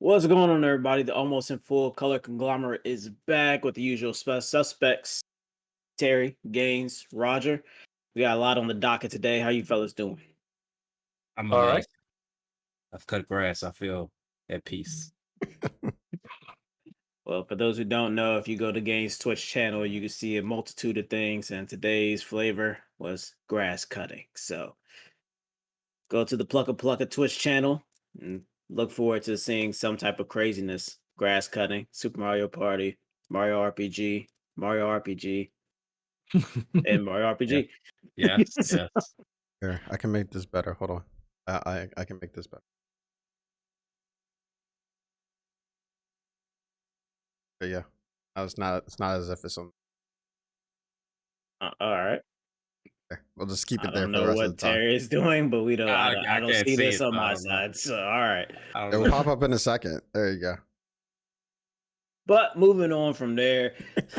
What's going on, everybody? The Almost in Full Color Conglomerate is back with the usual suspects: Terry, Gaines, Roger. We got a lot on the docket today. How you fellas doing? I'm All right. amazed. I've cut grass. I feel at peace. Well, for those who don't know, if you go to Gaines' Twitch channel, you can see a multitude of things, and today's flavor was grass cutting. So go to the Plucka Twitch channel and look forward to seeing some type of craziness. Grass cutting, Super Mario Party, Mario RPG, and Mario Yeah. RPG. Yes. Yes. Here, I can make this better. Hold on. I can make this better. But yeah, no, it's not as if it's on All right. there. We'll just keep I it there don't for the know rest of what the time. Terry is doing, but we don't. I I don't can't see see this it. on So I my don't know. side. So all right. I It don't will know. pop up in a second. There you go. But moving on from there,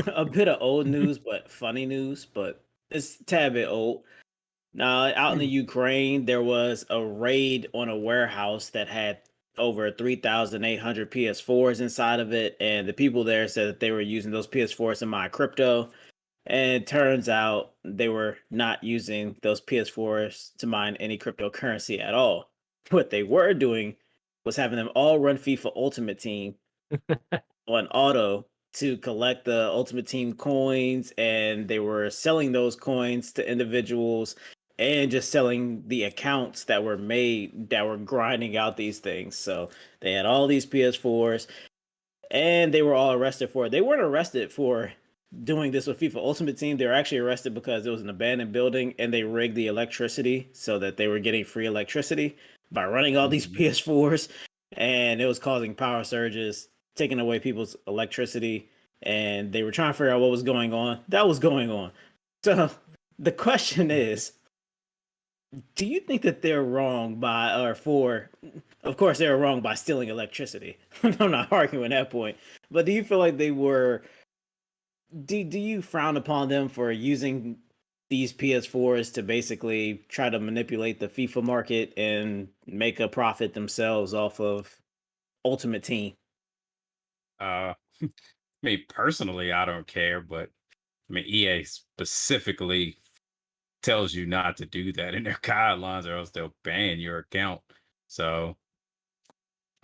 a bit of old news, but funny news. But it's a tad bit old. Now, out in the Ukraine, there was a raid on a warehouse that had over 3,800 PS4s inside of it, and the people there said that they were using those PS4s to mine crypto. And it turns out they were not using those PS4s to mine any cryptocurrency at all. What they were doing was having them all run FIFA Ultimate Team on auto to collect the Ultimate Team coins, and they were selling those coins to individuals and just selling the accounts that were made that were grinding out these things. So they had all these PS4s and they were all arrested for it. They weren't arrested for doing this with FIFA Ultimate Team. They were actually arrested because it was an abandoned building and they rigged the electricity so that they were getting free electricity by running all these PS4s, and it was causing power surges, taking away people's electricity, and they were trying to figure out what was going on. That was going on. So the question is, do you think that they're wrong by or for, of course they're wrong by stealing electricity. I'm not arguing that point, but do you feel like they were, do you frown upon them for using these PS4s to basically try to manipulate the FIFA market and make a profit themselves off of Ultimate Team? I mean, personally, I don't care, but I mean, EA specifically tells you not to do that in their guidelines, or else they'll ban your account. So,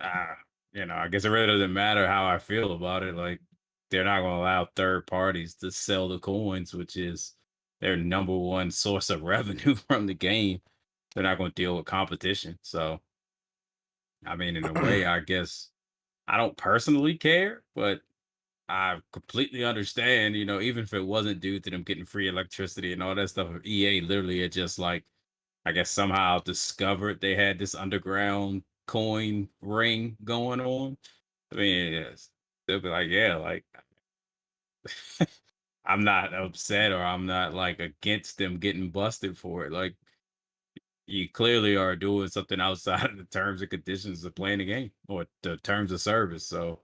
uh, I guess it really doesn't matter how I feel about it. Like, they're not going to allow third parties to sell the coins, which is their number one source of revenue from the game. They're not going to deal with competition. So, I mean, in a way, I guess I don't personally care, but I completely understand, even if it wasn't due to them getting free electricity and all that stuff, EA literally had just like, I guess somehow discovered they had this underground coin ring going on. I mean, yes, they'll be like, yeah, like I'm not upset or I'm not like against them getting busted for it. Like, you clearly are doing something outside of the terms and conditions of playing the game or the terms of service. So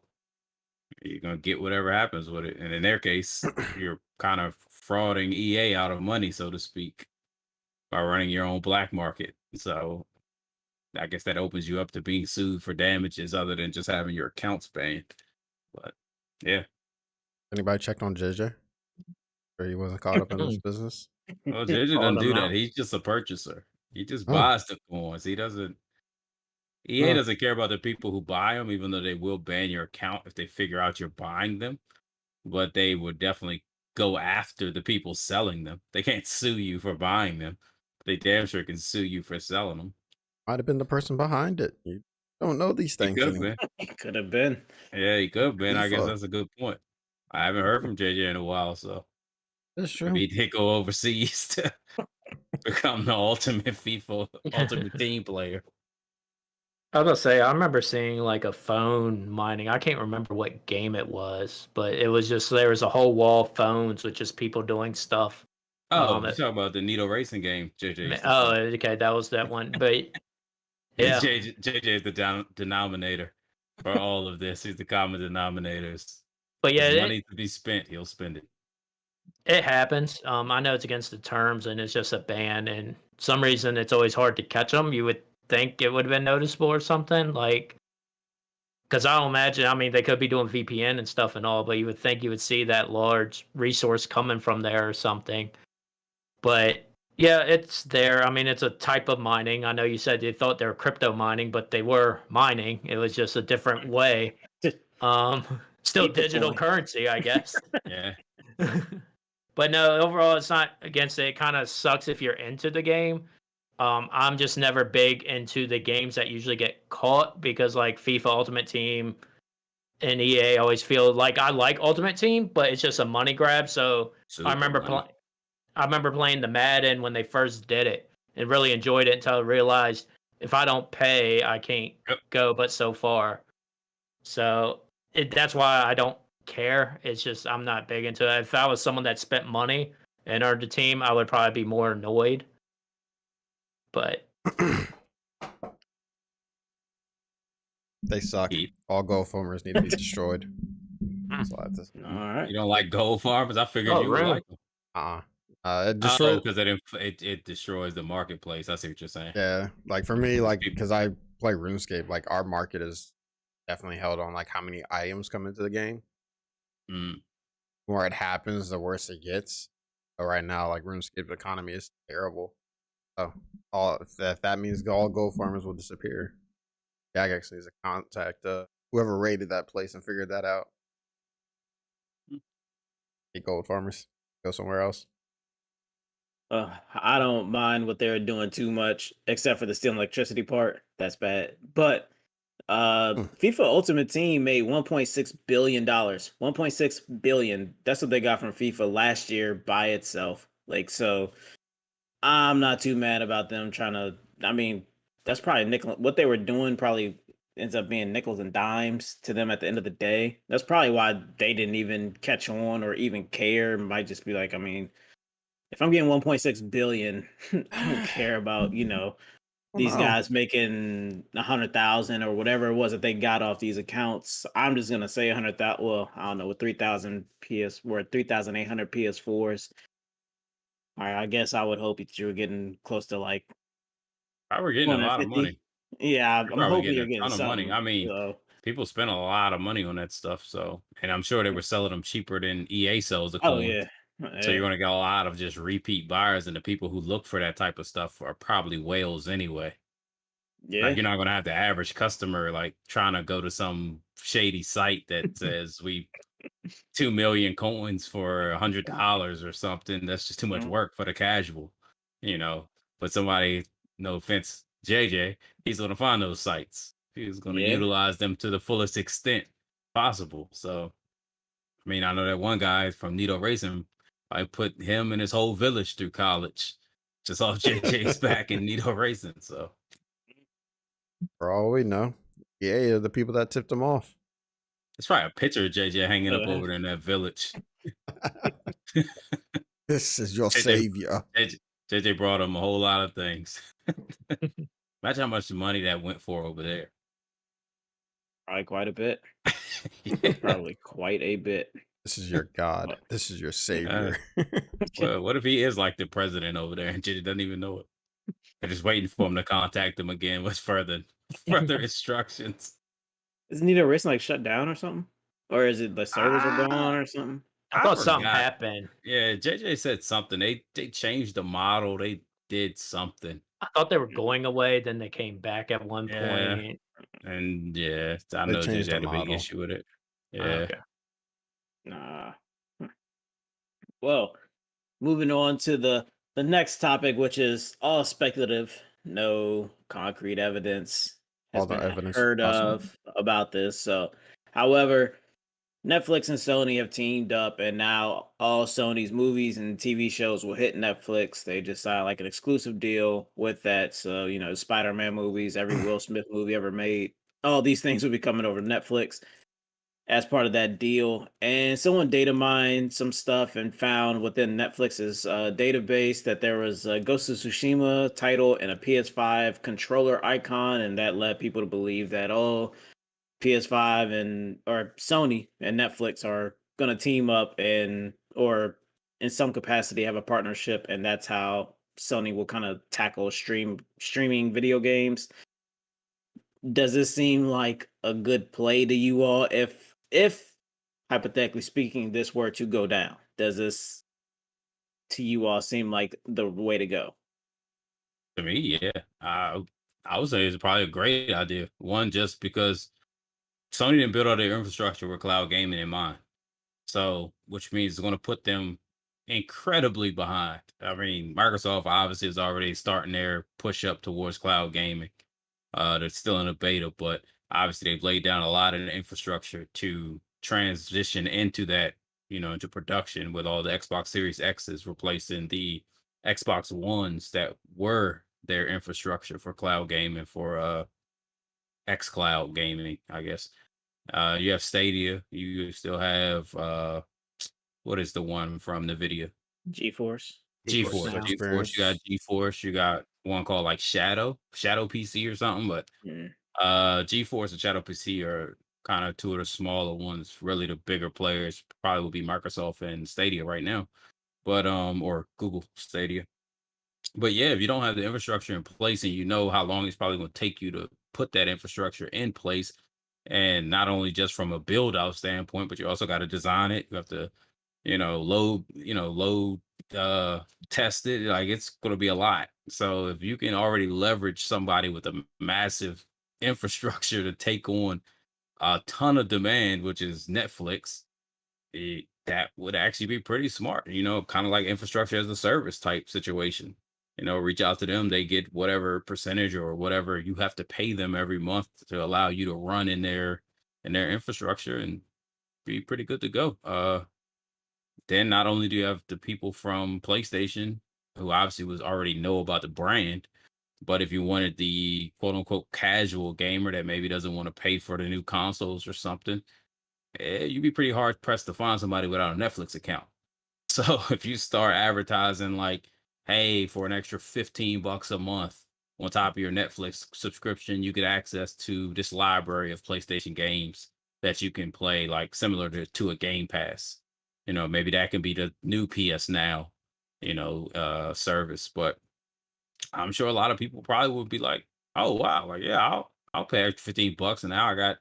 you're gonna get whatever happens with it. And in their case, you're kind of frauding EA out of money, so to speak, by running your own black market. So I guess that opens you up to being sued for damages other than just having your accounts banned. But yeah. Anybody checked on JJ? Or he wasn't caught up in this business? Well, JJ Calling doesn't them do that. out. He's just a purchaser. He just Oh, buys the coins. He doesn't EA oh. doesn't care about the people who buy them, even though they will ban your account if they figure out you're buying them. But they would definitely go after the people selling them. They can't sue you for buying them. They damn sure can sue you for selling them. Might have been the person behind it. You don't know these He things could have anymore. been. It could have been. Yeah, he could have been. I guess FIFA. that's a good point. I haven't heard from JJ in a while, so That's maybe true. he did go overseas to become the ultimate FIFA ultimate team player. I was gonna say, I remember seeing like a phone mining. I can't remember what game it was, but it was just there was a whole wall of phones with just people doing stuff. Oh, you It, talking about the Nito racing game JJ used to oh, play. okay, that was that one. But yeah, JJ is the denominator for all of this. He's the common denominators. but yeah, There's money to be spent, he'll spend it. it happens. I know it's against the terms and it's just a ban, and some reason it's always hard to catch them. You would think it would have been noticeable or something, like Because I don't imagine. I mean, they could be doing VPN and stuff and all, but you would think you would see that large resource coming from there or something. But yeah, it's there. I mean, it's a type of mining. I know you said you thought they were crypto mining, but they were mining. It was just a different way. Still Keep the digital point. currency, I guess. Yeah. But no, overall, it's not against it. It kind of sucks if you're into the game. I'm just never big into the games that usually get caught because, like FIFA Ultimate Team and EA, always feel like I like Ultimate Team, but it's just a money grab. So I remember playing the Madden when they first did it and really enjoyed it until I realized if I don't pay, I can't go but so far. So that's why I don't care. It's just I'm not big into it. If I was someone that spent money and earned a team, I would probably be more annoyed. But They suck. All gold farmers need to be destroyed. That's all I have to say. All right. You don't like gold farmers? I figured you would really? like them. It destroys. Because it destroys the marketplace. I see what you're saying. Yeah, like for me, like because I play RuneScape, like our market is definitely held on like how many items come into the game. Mm. The more it happens, the worse it gets. So right now, like RuneScape economy is terrible. So if that means all gold farmers will disappear. Jag actually needs to contact whoever raided that place and figured that out. Hey, gold farmers, go somewhere else. I don't mind what they're doing too much, except for the stealing electricity part. That's bad. But FIFA Ultimate Team made $1.6 billion. $1.6 billion. That's what they got from FIFA last year by itself. Like, so I'm not too mad about them trying to. I mean, that's probably nickel. What they were doing probably ends up being nickels and dimes to them at the end of the day. That's probably why they didn't even catch on or even care. It might just be like, I mean, if I'm getting 1.6 billion, I don't care about, these guys making 100,000 or whatever it was that they got off these accounts. I'm just gonna say 100,000. Well, I don't know, with 3,000 or 3,800 PS4s. All right, I guess I would hope that you were getting close to like. I were getting a lot of 250. money. Yeah, You're I'm probably hoping you're getting a getting ton of money. something. I mean, So, people spend a lot of money on that stuff. So, and I'm sure they were selling them cheaper than EA sells the oh coins. yeah, So you're going to get a lot of just repeat buyers, and the people who look for that type of stuff are probably whales anyway. yeah, Like you're not going to have the average customer like trying to go to some shady site that says we 2 million coins for $100 or something. That's just too much work for the casual, But somebody, no offense, JJ, he's going to find those sites. He's going to yeah. utilize them to the fullest extent possible. So, I mean, I know that one guy from Nito Racing, I put him and his whole village through college just off JJ's back in Nito Racing. So, For all we know, EA are the people that tipped them off. it's probably a picture of JJ hanging up over there in that village. This is your savior. JJ brought him a whole lot of things. Imagine how much money that went for over there. Probably quite a bit. Probably quite a bit. This is your god. This is your savior. Well, what if he is like the president over there and JJ doesn't even know it? They're just waiting for him to contact him again with further instructions. Is Nito Racing like shut down or something? Or is it the servers are gone or something? I thought something forgot. happened. Yeah, JJ said something. They changed the model. They did something. I thought they were going away, then they came back at one Yeah. point. And yeah, I They know changed JJ the had a big model. issue with it. Yeah. Okay. Nah. Well, moving on to the next topic, which is all speculative, no concrete evidence has All the been evidence heard possible. of about this. So, however, Netflix and Sony have teamed up, and now all Sony's movies and TV shows will hit Netflix. They just signed like an exclusive deal with that. So, Spider-Man movies, every Will Smith movie ever made, all these things will be coming over to Netflix as part of that deal. And someone data mined some stuff and found within Netflix's database that there was a Ghost of Tsushima title and a PS5 controller icon, and that led people to believe that PS5 or Sony and Netflix are going to team up or in some capacity have a partnership, and that's how Sony will kind of tackle streaming video games. does this seem like a good play to you all? If hypothetically speaking, this were to go down, does this to you all seem like the way to go? To me, yeah, I would say it's probably a great idea. One, just because Sony didn't build all their infrastructure with cloud gaming in mind. So, which means it's going to put them incredibly behind. I mean, Microsoft obviously is already starting their push up towards cloud gaming. They're still in a beta, but obviously they've laid down a lot of the infrastructure to transition into that, into production with all the Xbox Series X's replacing the Xbox Ones that were their infrastructure for cloud gaming for X Cloud gaming, I guess. You have Stadia. You still have what is the one from NVIDIA? GeForce. GeForce GeForce. Now. GeForce. You got Experience. GeForce. You got one called like Shadow PC or something. But Mm. GeForce and Shadow PC are kind of two of the smaller ones. Really, the bigger players probably will be Microsoft and Stadia right now, but or Google Stadia. But yeah, if you don't have the infrastructure in place and you know how long it's probably going to take you to put that infrastructure in place, and not only just from a build out standpoint, but you also got to design it. You have to, load, test it. Like it's going to be a lot. So if you can already leverage somebody with a massive infrastructure to take on a ton of demand, which is Netflix, that would actually be pretty smart, kind of like infrastructure as a service type situation. Reach out to them, they get whatever percentage or whatever you have to pay them every month to allow you to run in their infrastructure and be pretty good to go. Then not only do you have the people from PlayStation who obviously was already know about the brand, but if you wanted the quote unquote casual gamer that maybe doesn't want to pay for the new consoles or something, you'd be pretty hard pressed to find somebody without a Netflix account. So if you start advertising like, hey, for an extra $15 a month on top of your Netflix subscription, you get access to this library of PlayStation games that you can play, like similar to a Game Pass. Maybe that can be the new PS Now, service. But I'm sure a lot of people probably would be like, "Oh wow, like yeah, I'll pay extra $15, and now I got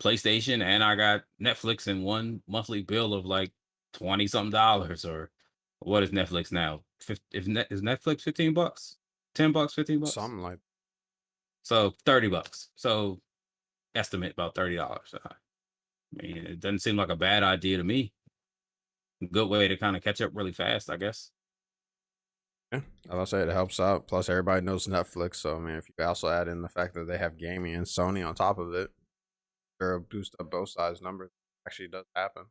PlayStation and I got Netflix in one monthly bill of like 20 something dollars." Or what is Netflix now? Is Netflix $15, $10, $15? Something like So $30. So estimate about $30. I mean, it doesn't seem like a bad idea to me. Good way to kind of catch up really fast, I guess. yeah. As I say, it helps out. Plus, everybody knows Netflix. So I mean, if you also add in the fact that they have gaming and Sony on top of it, it'll boost up both sides numbers. Actually, does happen.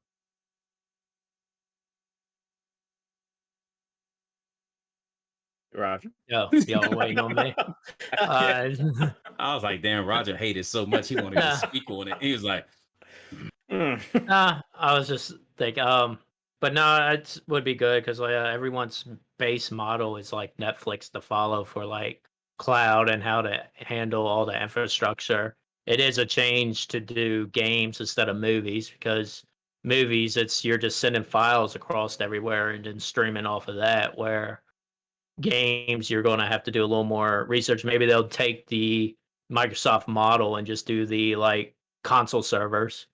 Roger. Y'all waiting on me. Yeah. I was like, damn, Roger hated so much he wanted to speak on it. He was like, Mm. Nah, I was just thinking, but no, it would be good because everyone's base model is like Netflix to follow for like cloud and how to handle all the infrastructure. It is a change to do games instead of movies because movies, it's you're just sending files across everywhere and then streaming off of that. Where games, you're going to have to do a little more research. Maybe they'll take the Microsoft model and just do the like console servers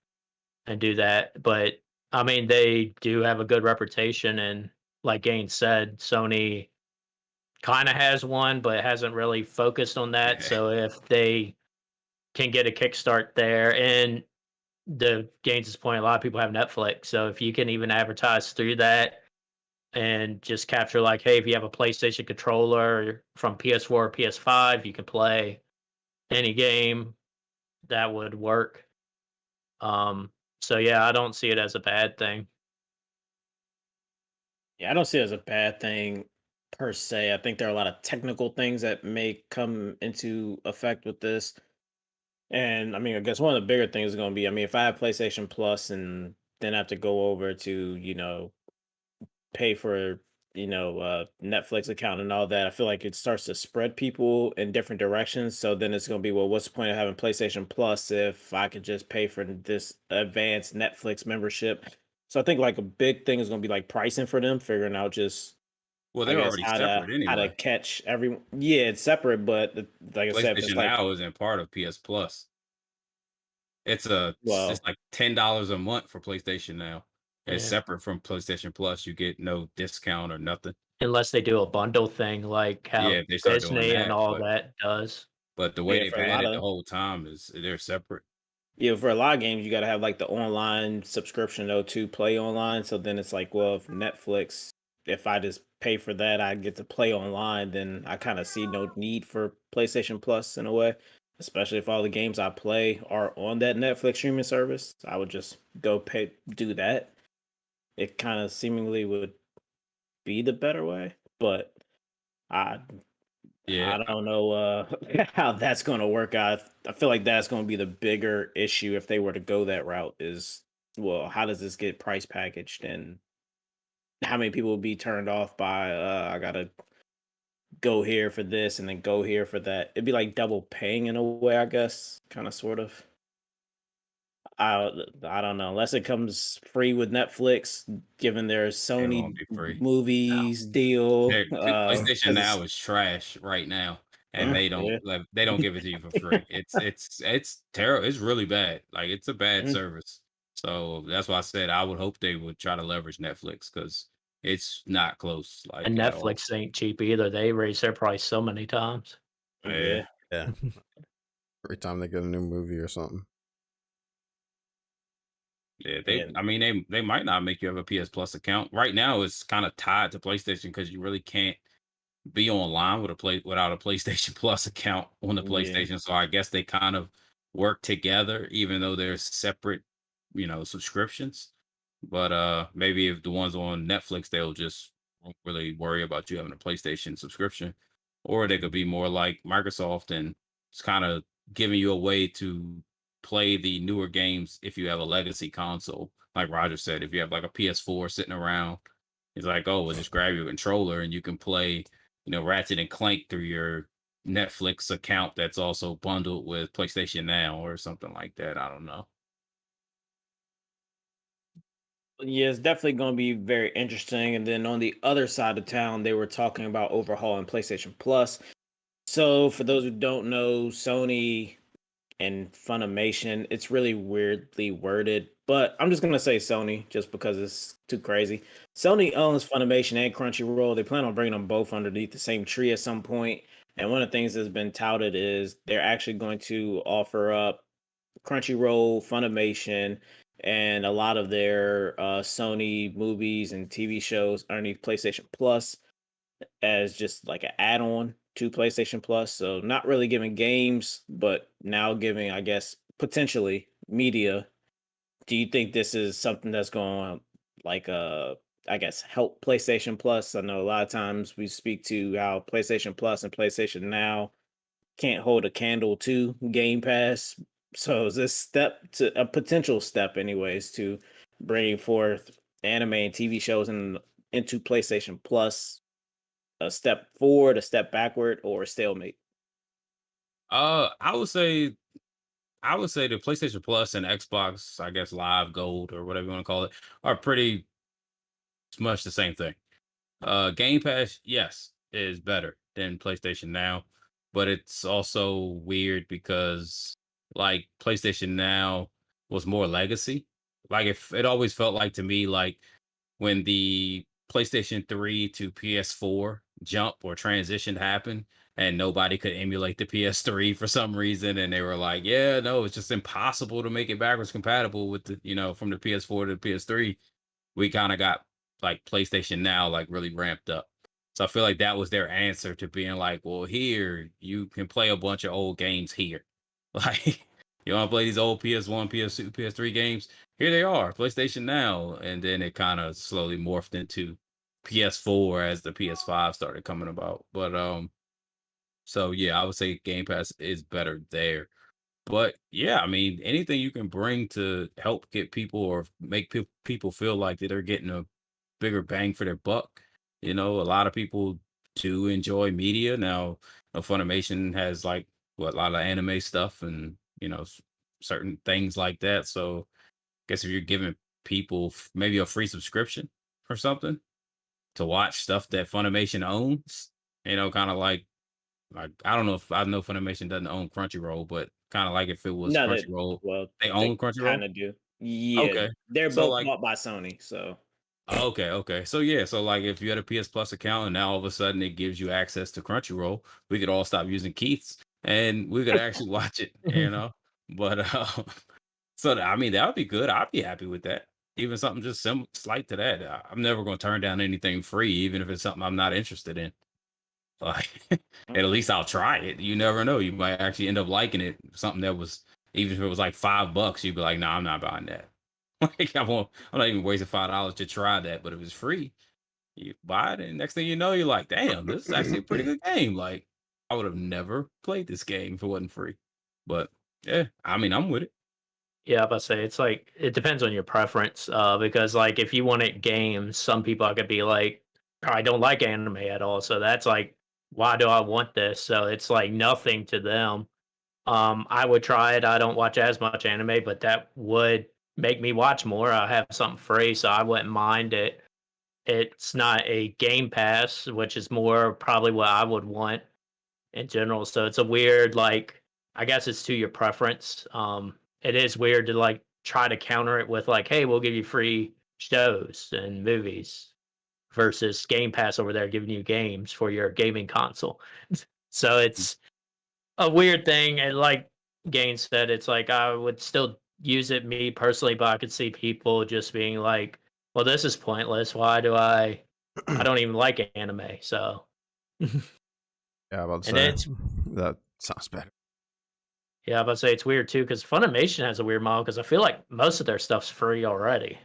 and do that. But I mean, they do have a good reputation, and like Gaines said, Sony kind of has one, but hasn't really focused on that. So if they can get a kickstart there, and the Gaines' point, a lot of people have Netflix, so if you can even advertise through that and just capture like, hey, if you have a PlayStation controller from PS4 or PS5, you can play any game. That would work. So yeah, I don't see it as a bad thing. Yeah, I don't see it as a bad thing per se. I think there are a lot of technical things that may come into effect with this. And I mean, I guess one of the bigger things is going to be, I mean, if I have PlayStation Plus and then I have to go over to, pay for, Netflix account and all that, I feel like it starts to spread people in different directions. So then it's going to be, well, what's the point of having PlayStation Plus if I could just pay for this advanced Netflix membership? So I think like a big thing is going to be like pricing for them, figuring out just Well, I they're guess already how to separate anyway. catch every. Yeah, it's separate, but like I said, if it's PlayStation like, Now isn't part of PS Plus. It's well, like $10 a month for PlayStation Now. It's Yeah. separate from PlayStation Plus. You get no discount or nothing. Unless they do a bundle thing like Yeah, how if they start doing Disney and that, all but that does. the way yeah, they've for a had lot it the of whole time is they're separate. yeah, for a lot of games, you got to have like the online subscription though to play online. So then it's like, well, if Netflix, if I just pay for that, I get to play online. Then I kind of see no need for PlayStation Plus in a way, especially if all the games I play are on that Netflix streaming service. I would just go pay, do that. It kind of seemingly would be the better way, but I Yeah, I don't know how that's going to work out. I feel like that's going to be the bigger issue if they were to go that route. Is well, how does this get price packaged, and how many people will be turned off by I gotta go here for this and then go here for that? It'd be like double paying in a way, I guess, kind of, sort of. I don't know unless it comes free with Netflix, given their it won't Sony be free. movies deal. PlayStation Because Now is trash right now, and yeah. they don't give it to you for free. It's terrible. It's really bad. Like it's a bad Mm, service. So that's why I said I would hope they would try to leverage Netflix because it's not close like And at all. Netflix ain't cheap either. They raise their price so many times. Yeah. yeah. Yeah. Every time they get a new movie or something. Yeah, And I mean, they might not make you have a PS Plus account. Right now, it's kind of tied to PlayStation because you really can't be online with without a PlayStation Plus account on the yeah. PlayStation. So I guess they kind of work together, even though they're separate, subscriptions. But maybe if the ones on Netflix, they'll just won't really worry about you having a PlayStation subscription, or they could be more like Microsoft and it's kind of giving you a way to play the newer games if you have a legacy console. Like Roger said, if you have like a PS4 sitting around, it's like, oh, well, just grab your controller and you can play, Ratchet and Clank through your Netflix account that's also bundled with PlayStation Now or something like that. I don't know. Yeah, it's definitely going to be very interesting. And then on the other side of town, they were talking about overhauling PlayStation Plus. So, for those who don't know, Sony and Funimation, it's really weirdly worded, but I'm just going to say Sony just because it's too crazy. Sony owns Funimation and Crunchyroll. They plan on bringing them both underneath the same tree at some point. And one of the things that's been touted is they're actually going to offer up Crunchyroll, Funimation, and a lot of their Sony movies and TV shows underneath PlayStation Plus as just like an add-on to PlayStation Plus. So not really giving games, but now giving, I guess, potentially media. Do you think this is something that's going to like I guess help PlayStation Plus? I know a lot of times we speak to how PlayStation Plus and PlayStation Now can't hold a candle to Game Pass. So is this step to a potential step, anyways, to bringing forth anime and TV shows into PlayStation Plus a step forward, a step backward, or a stalemate? I would say the PlayStation Plus and Xbox, I guess Live Gold or whatever you want to call it, are pretty much the same thing. Game Pass, yes, is better than PlayStation Now, but it's also weird because like PlayStation Now was more legacy. Like if it always felt like to me like when the PlayStation 3 to PS4 jump or transition happened and nobody could emulate the PS3 for some reason and they were like, yeah, no, it's just impossible to make it backwards compatible with the, from the PS4 to the PS3. We kind of got like PlayStation Now like really ramped up. So I feel like that was their answer to being like, well, here you can play a bunch of old games here. Like you want to play these old PS1, PS2, PS3 games? Here they are, PlayStation Now. And then it kind of slowly morphed into PS4 as the PS5 started coming about. But so yeah, I would say Game Pass is better there. But yeah, I mean, anything you can bring to help get people or make people feel like that they're getting a bigger bang for their buck. A lot of people do enjoy media now. Funimation has like a lot of anime stuff and certain things like that. So, I guess if you're giving people maybe a free subscription or something, to watch stuff that Funimation owns. You know, kind of like I don't know if I know Funimation doesn't own Crunchyroll, but kind of like if it was No, that Crunchyroll, well, they they own Crunchyroll. kind of do. Yeah, Okay, they're so both like bought by Sony. So okay. So yeah, so like if you had a PS Plus account and now all of a sudden it gives you access to Crunchyroll, we could all stop using Keith's and we could actually watch it, you know. But I mean that would be good. I'd be happy with that. Even something just slight to that. I'm never going to turn down anything free, even if it's something I'm not interested in. Like, at least I'll try it. You never know. You might actually end up liking it. Something that was, even if it was like $5, you'd be like, "No, I'm not buying that." Like, I'm not even wasting $5 to try that. But if it's free, you buy it, and next thing you know, you're like, "Damn, this is actually a pretty good game." Like, I would have never played this game if it wasn't free. But yeah, I mean, I'm with it. Yeah, I say it's like it depends on your preference. Because like if you wanted games, some people could be like, I don't like anime at all. So that's like, why do I want this? So it's like nothing to them. I would try it. I don't watch as much anime, but that would make me watch more. I have something free, so I wouldn't mind it. It's not a Game Pass, which is more probably what I would want in general. So it's a weird, like, I guess it's to your preference. It is weird to like try to counter it with like, hey, we'll give you free shows and movies versus Game Pass over there giving you games for your gaming console. So it's a weird thing. And like Gain said, it's like I would still use it me personally, but I could see people just being like, well, this is pointless. Why do I don't even like anime. So Yeah, I'm about to and say it's that sounds better. yeah, but say it's weird too because Funimation has a weird model because I feel like most of their stuff's free already.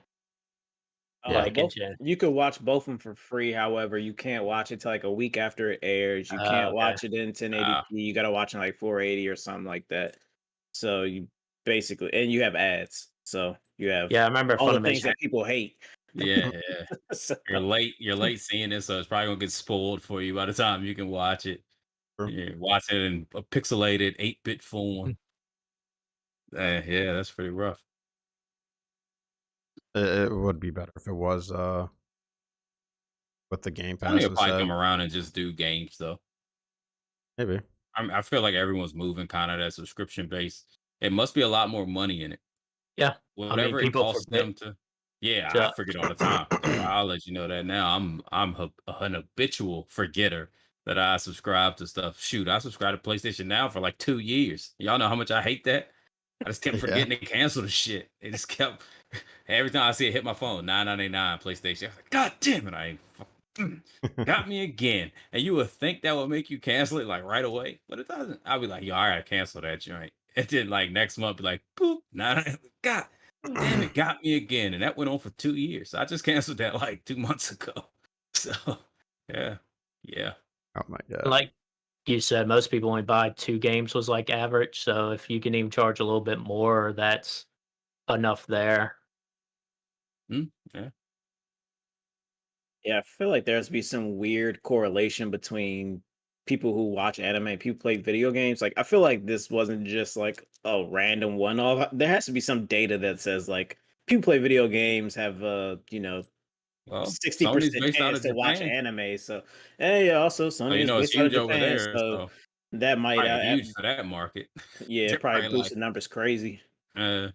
Like in both gen. you could watch both of them for free. However, you can't watch it till like a week after it airs. You can't Okay. watch it in Uh, 1080p. You got to watch it in like 480 or something like that. So you basically, and you have ads. So you have Yeah, I remember all the things Funimation. that people hate. yeah, So, you're late seeing this, so it's probably gonna get spoiled for you by the time you can watch it. True. Yeah, watch it in a pixelated 8-bit form. Yeah, that's pretty rough. It would be better if it was with the Game Sony Pass will probably instead. come around and just do games though. Maybe. I feel like everyone's moving kind of that subscription base. It must be a lot more money in it. Yeah, I mean Whatever it people costs forget them to. Yeah, I to. forget all the time. So I'll let you know that now. An habitual forgetter that I subscribe to stuff. Shoot, I subscribed to PlayStation Now for like 2 years. Y'all know how much I hate that. I just kept Yeah. forgetting to cancel the shit. It just kept every time I see it hit my phone, 9.99 PlayStation. I was like, God damn it, I ain't got me again. And you would think that would make you cancel it like right away, but it doesn't. I'll be like, yo, I gotta cancel that joint. And then like next month, be like, boop, God damn it, got me again. And that went on for 2 years. I just canceled that like 2 months ago. So yeah. Yeah. Oh my god. Like you said, most people only buy 2 games was like average. So if you can even charge a little bit more, that's enough there. Yeah. yeah, I feel like there's be some weird correlation between people who watch anime and people play video games. Like I feel like this wasn't just like a random one off. There has to be some data that says like people play video games have 60% Sony's based out chance of to watch Japan. anime. So and yeah, also So Sony you is know it's based out of huge over Japan. there. So So that might probably huge for that market. yeah, They're probably probably boost like, the numbers crazy. uh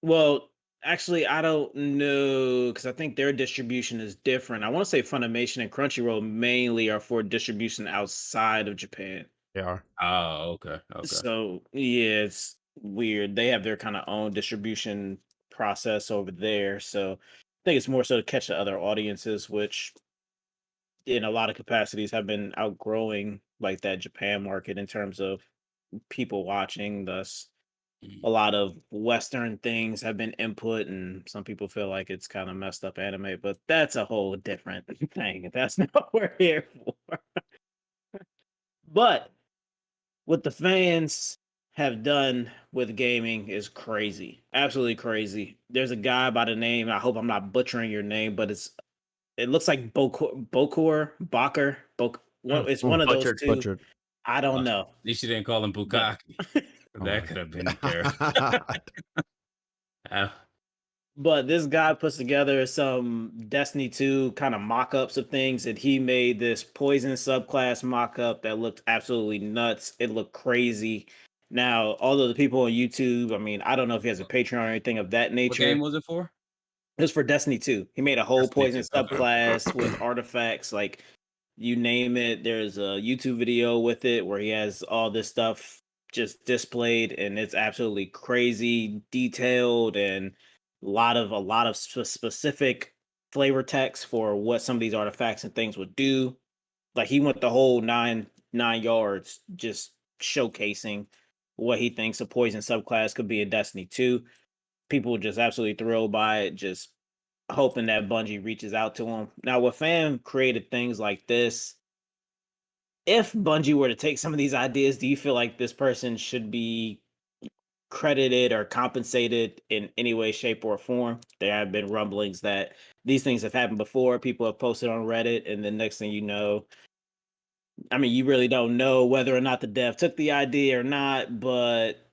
Well, actually, I don't know because I think their distribution is different. I want to say Funimation and Crunchyroll mainly are for distribution outside of Japan. They are. oh, okay. Okay. So yeah, it's weird. They have their kind of own distribution process over there. So I think it's more so to catch the other audiences, which in a lot of capacities have been outgrowing like that Japan market in terms of people watching. Thus, a lot of Western things have been input, and some people feel like it's kind of messed up anime, but that's a whole different thing. That's not what we're here for. But what the fans have done with gaming is crazy. Absolutely crazy. There's a guy by the name, I hope I'm not butchering your name, but it looks like Bacher. It's one of those Butchered. two. Butchered. I don't At know. least you didn't call him But Bukaki. Oh That my could have been terrible. god. Uh, But this guy puts together some Destiny 2 kind of mock-ups of things, and he made this poison subclass mock-up that looked absolutely nuts. It looked crazy. Now, all of the people on YouTube, I mean, I don't know if he has a Patreon or anything of that What nature. game was it for? It was for Destiny 2. He made a whole Destiny poison 2. Okay. subclass with artifacts, like you name it. There's a YouTube video with it where he has all this stuff just displayed, and it's absolutely crazy, detailed, and a lot of specific flavor text for what some of these artifacts and things would do. Like he went the whole nine yards, just showcasing what he thinks a poison subclass could be in Destiny 2. People were just absolutely thrilled by it, just hoping that Bungie reaches out to him. Now, with fan created things like this, if Bungie were to take some of these ideas, do you feel like this person should be credited or compensated in any way, shape, or form? There have been rumblings that these things have happened before. People have posted on Reddit, and the next thing you know, I mean, you really don't know whether or not the dev took the idea or not, but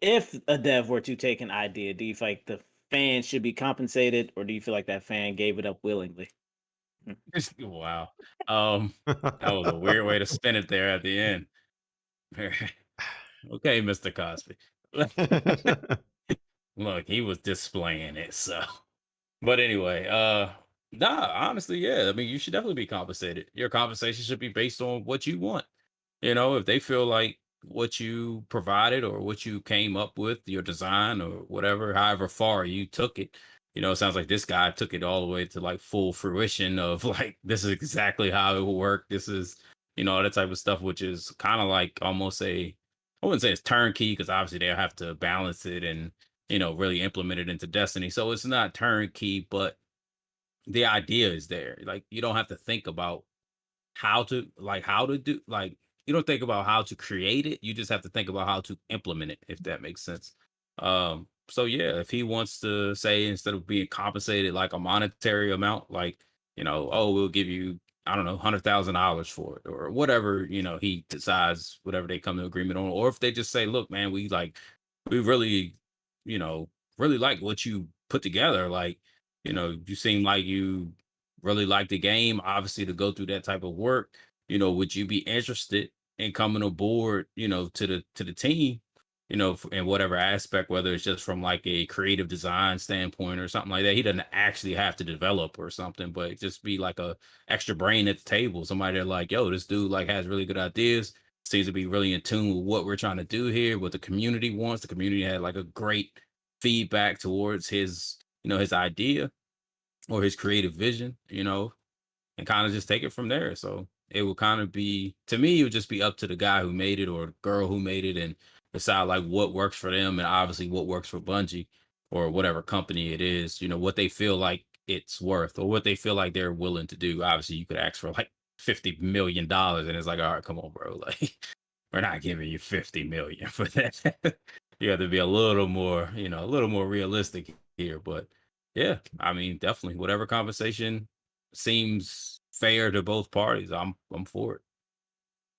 if a dev were to take an idea, do you feel like the fan should be compensated, or do you feel like that fan gave it up willingly? Wow. That was a weird way to spin it there at the end. Okay, Mr. Cosby. Look, he was displaying it, so. But anyway, nah, honestly, yeah. I mean, you should definitely be compensated. Your compensation should be based on what you want. If they feel like what you provided or what you came up with, your design or whatever, however far you took it, it sounds like this guy took it all the way to like full fruition of like, this is exactly how it will work. This is, all that type of stuff, which is kind of like almost I wouldn't say it's turnkey because obviously they'll have to balance it and, really implement it into Destiny. So it's not turnkey, but the idea is there. Like, you don't have to think about how to do, like, you don't think about how to create it. You just have to think about how to implement it, if that makes sense. So yeah, if he wants to say, instead of being compensated like a monetary amount, like, oh, we'll give you, I don't know, $100,000 for it or whatever, he decides, whatever they come to agreement on. Or if they just say, look, man, we really, you know, really like what you put together. Like, you seem like you really like the game, obviously, to go through that type of work. Would you be interested in coming aboard, to the team, in whatever aspect, whether it's just from like a creative design standpoint or something like that. He doesn't actually have to develop or something, but just be like a extra brain at the table. Somebody that like, yo, this dude like has really good ideas, seems to be really in tune with what we're trying to do here, what the community wants. The community had like a great feedback towards his idea or his creative vision, and kind of just take it from there. So it would kind of be, to me, it would just be up to the guy who made it or girl who made it and decide like what works for them and obviously what works for Bungie or whatever company it is, what they feel like it's worth or what they feel like they're willing to do. Obviously, you could ask for like $50 million and it's like, all right, come on, bro. Like, we're not giving you 50 million for that. You have to be a little more, a little more realistic here. But yeah, I mean, definitely whatever compensation seems fair to both parties, I'm for it.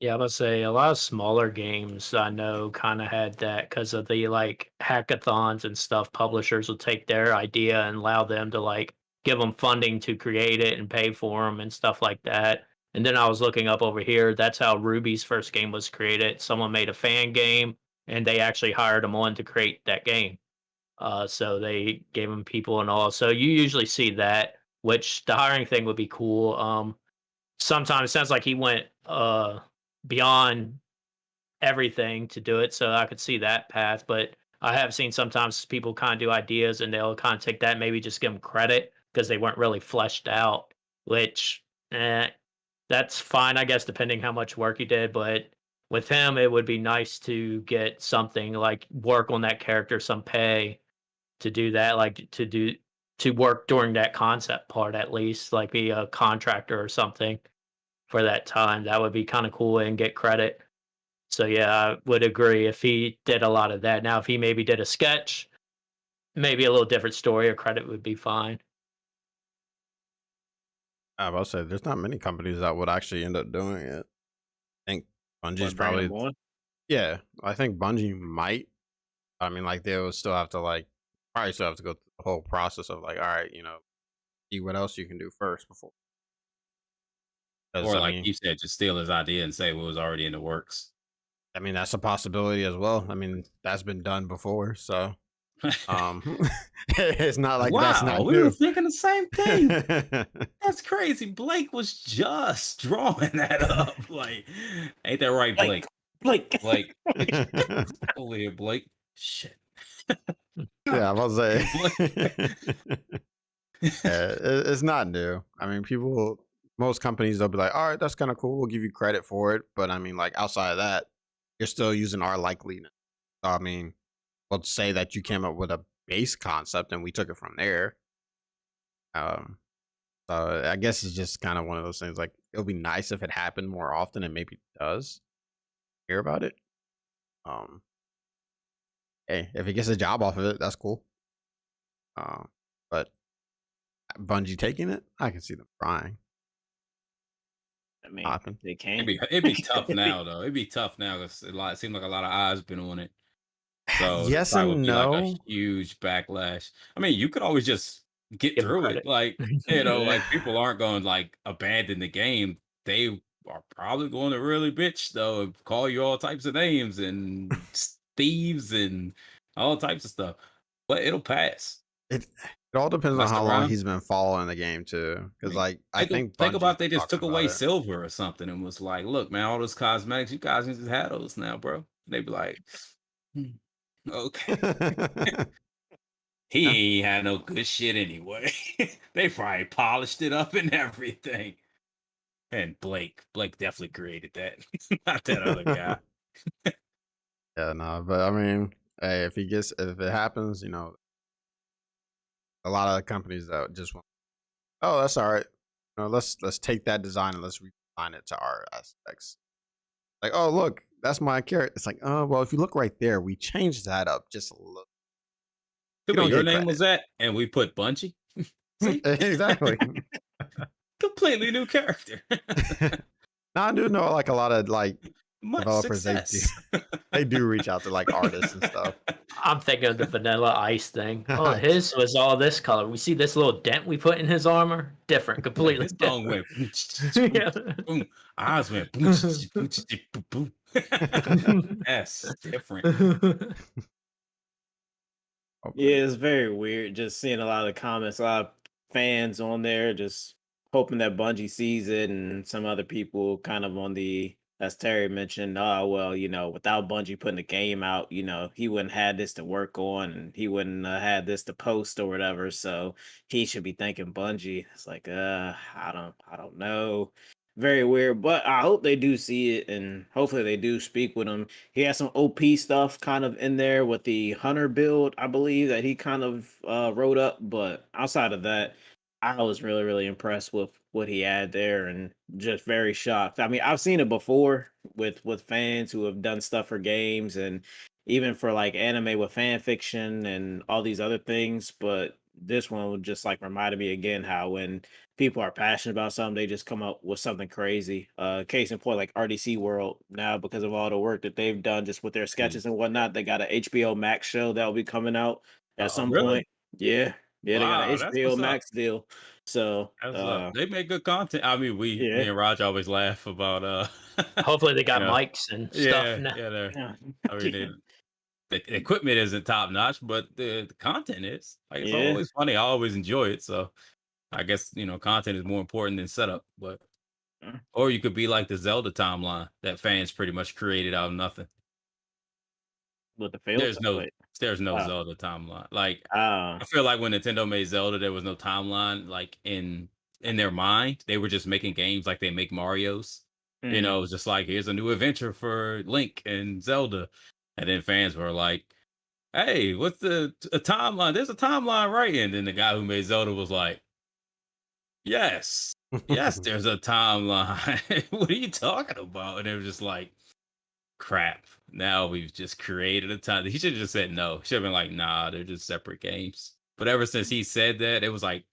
Yeah, I would say a lot of smaller games I know kind of had that because of the like hackathons and stuff. Publishers will take their idea and allow them to like give them funding to create it and pay for them and stuff like that. And then I was looking up over here. That's how Ruby's first game was created. Someone made a fan game and they actually hired them on to create that game. So they gave them people and all. So you usually see that, which the hiring thing would be cool. Sometimes it sounds like he went beyond everything to do it, so I could see that path. But I have seen sometimes people kind of do ideas and they'll kind of take that, maybe just give them credit because they weren't really fleshed out, which that's fine, I guess, depending how much work you did. But with him, it would be nice to get something like work on that character, some pay to do that, like to work during that concept part at least, like be a contractor or something for that time. That would be kind of cool and get credit. So yeah, I would agree if he did a lot of that. Now, if he maybe did a sketch, maybe a little different story, or credit would be fine. I will say there's not many companies that would actually end up doing it. I think Bungie's What, bring probably, him on? yeah. I think Bungie might. I mean, like they would still have to like probably still have to go through the whole process of like, all right, see what else you can do first before. Because Or I like mean, you said, just steal his idea and say what was already in the works. that's a possibility as well. I mean, that's been done before, so it's not like that's Wow, not we were new. thinking the same thing. That's crazy. Blake was just drawing that up. Like, ain't that right, Blake? Blake. Blake, over here, Blake. Shit. Yeah, I was say, Blake. it's not new. I mean, most companies, they'll be like, all right, that's kind of cool. We'll give you credit for it. But I mean, like outside of that, you're still using our likeliness. So, I mean, we'll say that you came up with a base concept and we took it from there. So I guess it's just kind of one of those things. Like, it'll be nice if it happened more often, and maybe it does. Hear about it. Um, Hey, if he gets a job off of it, that's cool. But Bungie taking it, I can see them trying. I mean, Happen. they can. It'd be tough now, though. It'd be tough now because it seems like a lot of eyes been on it. So there Yes probably and would be like a no. huge backlash. I mean, you could always just get Give 'em through it. credit. Like, like people aren't going to like abandon the game. They are probably going to really bitch though and call you all types of names and thieves and all types of stuff. But it'll pass. It all depends on Mess how long around. he's been following the game too. Because like I think Think Bungie's about they been just took talking about away it. silver or something and was like, look, man, all those cosmetics, you guys can just have those now, bro. They'd be like, okay. He ain't had no good shit anyway. They probably polished it up and everything. And Blake definitely created that. Not that other guy. Yeah, no, but I mean, hey, if it happens, a lot of companies that just want, oh, that's all right. Let's take that design and let's redesign it to our aspects. Like, oh, look, that's my character. It's like, oh, well, if you look right there, we changed that up just a little. Could You be don't your get name was credit. that, and we put Bungie. See? Exactly. Completely new character. Now I do know like a lot of like Much developers success. they do reach out to like artists and stuff. I'm thinking of the Vanilla Ice thing. Oh, his was all this color. We see this little dent we put in his armor. Different, completely His song different. went Yeah. boom. Eyes went boom, boom. Yes, different. Yeah, it's very weird just seeing a lot of the comments, a lot of fans on there just hoping that Bungie sees it, and some other people kind of on the, as Terry mentioned, oh well, without Bungie putting the game out, he wouldn't have this to work on, and he wouldn't had this to post or whatever. So he should be thanking Bungie. It's like, I don't know. Very weird, but I hope they do see it, and hopefully they do speak with him. He has some OP stuff kind of in there with the Hunter build, I believe, that he kind of wrote up. But outside of that, I was really, really impressed with what he had there, and just very shocked. I mean, I've seen it before with fans who have done stuff for games, and even for like anime with fan fiction and all these other things. But this one just like reminded me again how when people are passionate about something, they just come up with something crazy. Case in point, like RDC World now, because of all the work that they've done just with their sketches and whatnot, they got an HBO Max show that will be coming out at some Really? point. Yeah, yeah, they got an Wow, that's what's HBO up. Max deal. So, That's up. They make good content. I mean, me yeah, and Raj always laugh about Hopefully they you got know, mics and stuff now. they're yeah, I mean the equipment isn't top notch, but the content is. Like it's yeah. always funny. I always enjoy it. So I guess content is more important than setup. But or you could be like the Zelda timeline that fans pretty much created out of nothing. With the fail. There's no Wait, there's no oh, Zelda timeline. Like oh, I feel like when Nintendo made Zelda, there was no timeline like in their mind. They were just making games like they make Mario's. mhm. It was just like here's a new adventure for Link and Zelda. And then fans were like, hey, what's a timeline? There's a timeline, right? And then the guy who made Zelda was like, yes, there's a timeline. What are you talking about? And it was just like, crap. Now we've just created a time. He should have just said no. Should have been like, nah, they're just separate games. But ever since he said that, it was like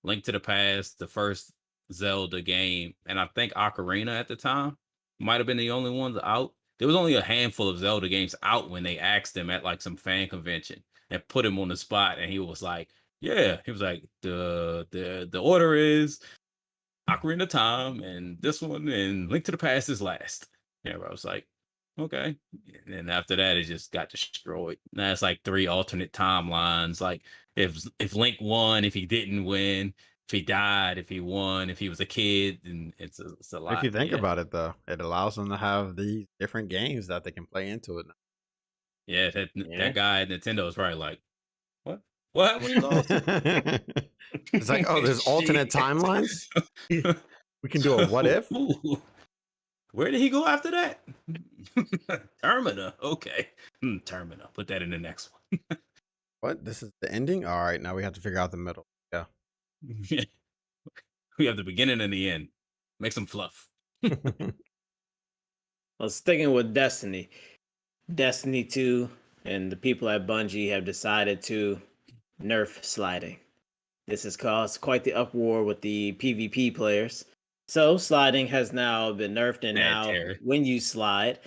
Link to the Past, the first Zelda game, and I think Ocarina at the time might have been the only ones out. There was only a handful of Zelda games out when they asked them at like some fan convention. and put him on the spot, and he was like, "Yeah," he was like, "The order is Ocarina of Time, and this one, and Link to the Past is last." Yeah, I was like, "Okay," and then after that, it just got destroyed. Now it's like 3 alternate timelines. Like if Link won, if he didn't win, if he died, if he won, if he was a kid, and it's a lot. If you think Yeah. about it, though, it allows them to have these different games that they can play into it. Yeah, Yeah. that guy at Nintendo is probably like, what? What happened when he lost? It's like, oh, there's alternate Shit. timelines. We can do a what if. Ooh. Where did he go after that? Termina. Okay. Termina. Put that in the next one. What? This is the ending? All right, now we have to figure out the middle. Yeah. We have the beginning and the end. Make some fluff. Well, sticking with Destiny 2 and the people at Bungie have decided to nerf sliding. This has caused quite the uproar with the PvP players. So sliding has now been nerfed, and Bad now Terry. when you slide,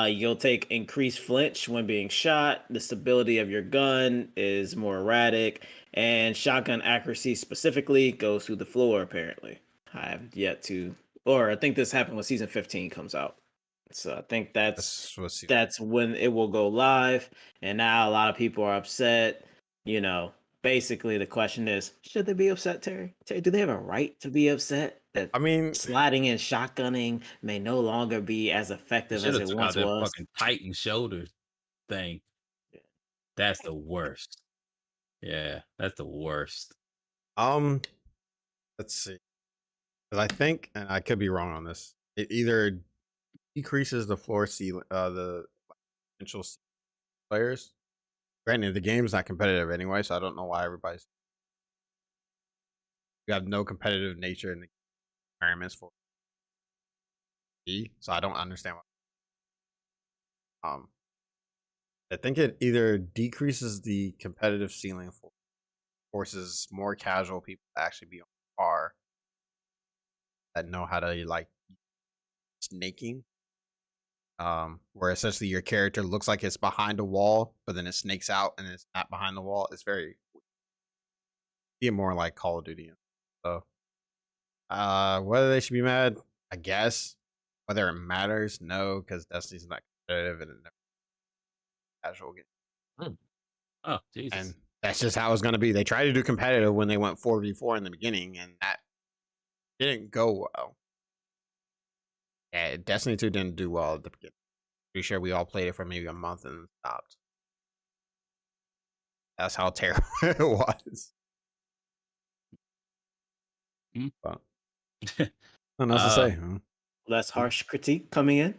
you'll take increased flinch when being shot. The stability of your gun is more erratic, and shotgun accuracy specifically goes through the floor. Apparently, I have yet to, or I think this happened when Season 15 comes out. So I think that's when it will go live. And now a lot of people are upset. You know, basically the question is, should they be upset, Terry? Terry, do they have a right to be upset that I mean, sliding and shotgunning may no longer be as They effective should as have it took out once that was? fucking Titan shoulder thing. Yeah. That's the worst. Yeah, that's the worst. let's see. Because I think, and I could be wrong on this, it either decreases the floor ceiling, the potential players. Granted, the game's not competitive anyway, so I don't know why everybody's. You have no competitive nature in the environments for E, so I don't understand why. I think it either decreases the competitive ceiling for forces more casual people to actually be on par that know how to like snaking. Where essentially your character looks like it's behind a wall, but then it snakes out and it's not behind the wall. It's very be more like Call of Duty. So whether they should be mad, I guess. Whether it matters, no, because Destiny's not competitive and it never casual game. Oh, Jesus. And that's just how it's gonna be. They tried to do competitive when they went 4v4 in the beginning, and that didn't go well. Yeah, Destiny 2 didn't do well at the beginning. Pretty sure we all played it for maybe a month and stopped. That's how terrible it was. But nothing else to say. Huh? Less harsh critique coming in.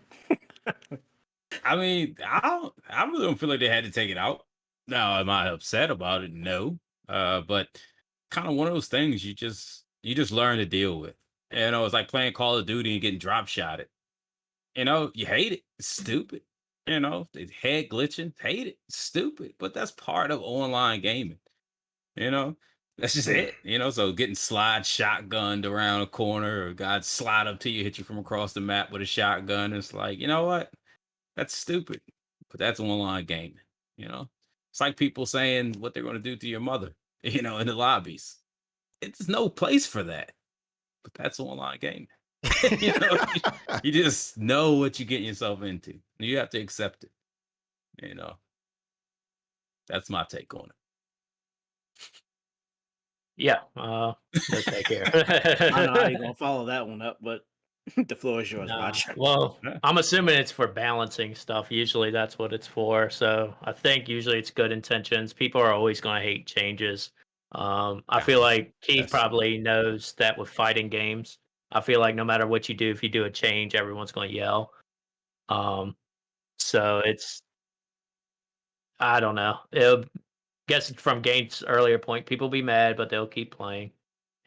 I mean, I really don't feel like they had to take it out. Now, am I upset about it? No. But kind of one of those things you just learn to deal with. You know, it's like playing Call of Duty and getting drop shotted. You know, you hate it. It's stupid. You know, it's head glitching. Hate it. It's stupid. But that's part of online gaming. You know, that's just it. You know, so getting slide shotgunned around a corner, or God slide up to you, hit you from across the map with a shotgun. It's like, you know what? That's stupid. But that's online gaming. You know, it's like people saying what they're going to do to your mother, you know, in the lobbies. It's no place for that. But that's online gaming. You know, you just know what you're getting yourself into. You have to accept it. You know, that's my take on it. Yeah, no take here. I don't know how you're gonna follow that one up, but the floor is yours, No. Roger. Well, Yeah. I'm assuming it's for balancing stuff. Usually that's what it's for. So I think usually it's good intentions. People are always going to hate changes. I feel like Keith Yes. probably knows that with fighting games. I feel like no matter what you do, if you do a change, everyone's going to yell. So it's, I don't know. Guess from Gaines' earlier point, people be mad, but they'll keep playing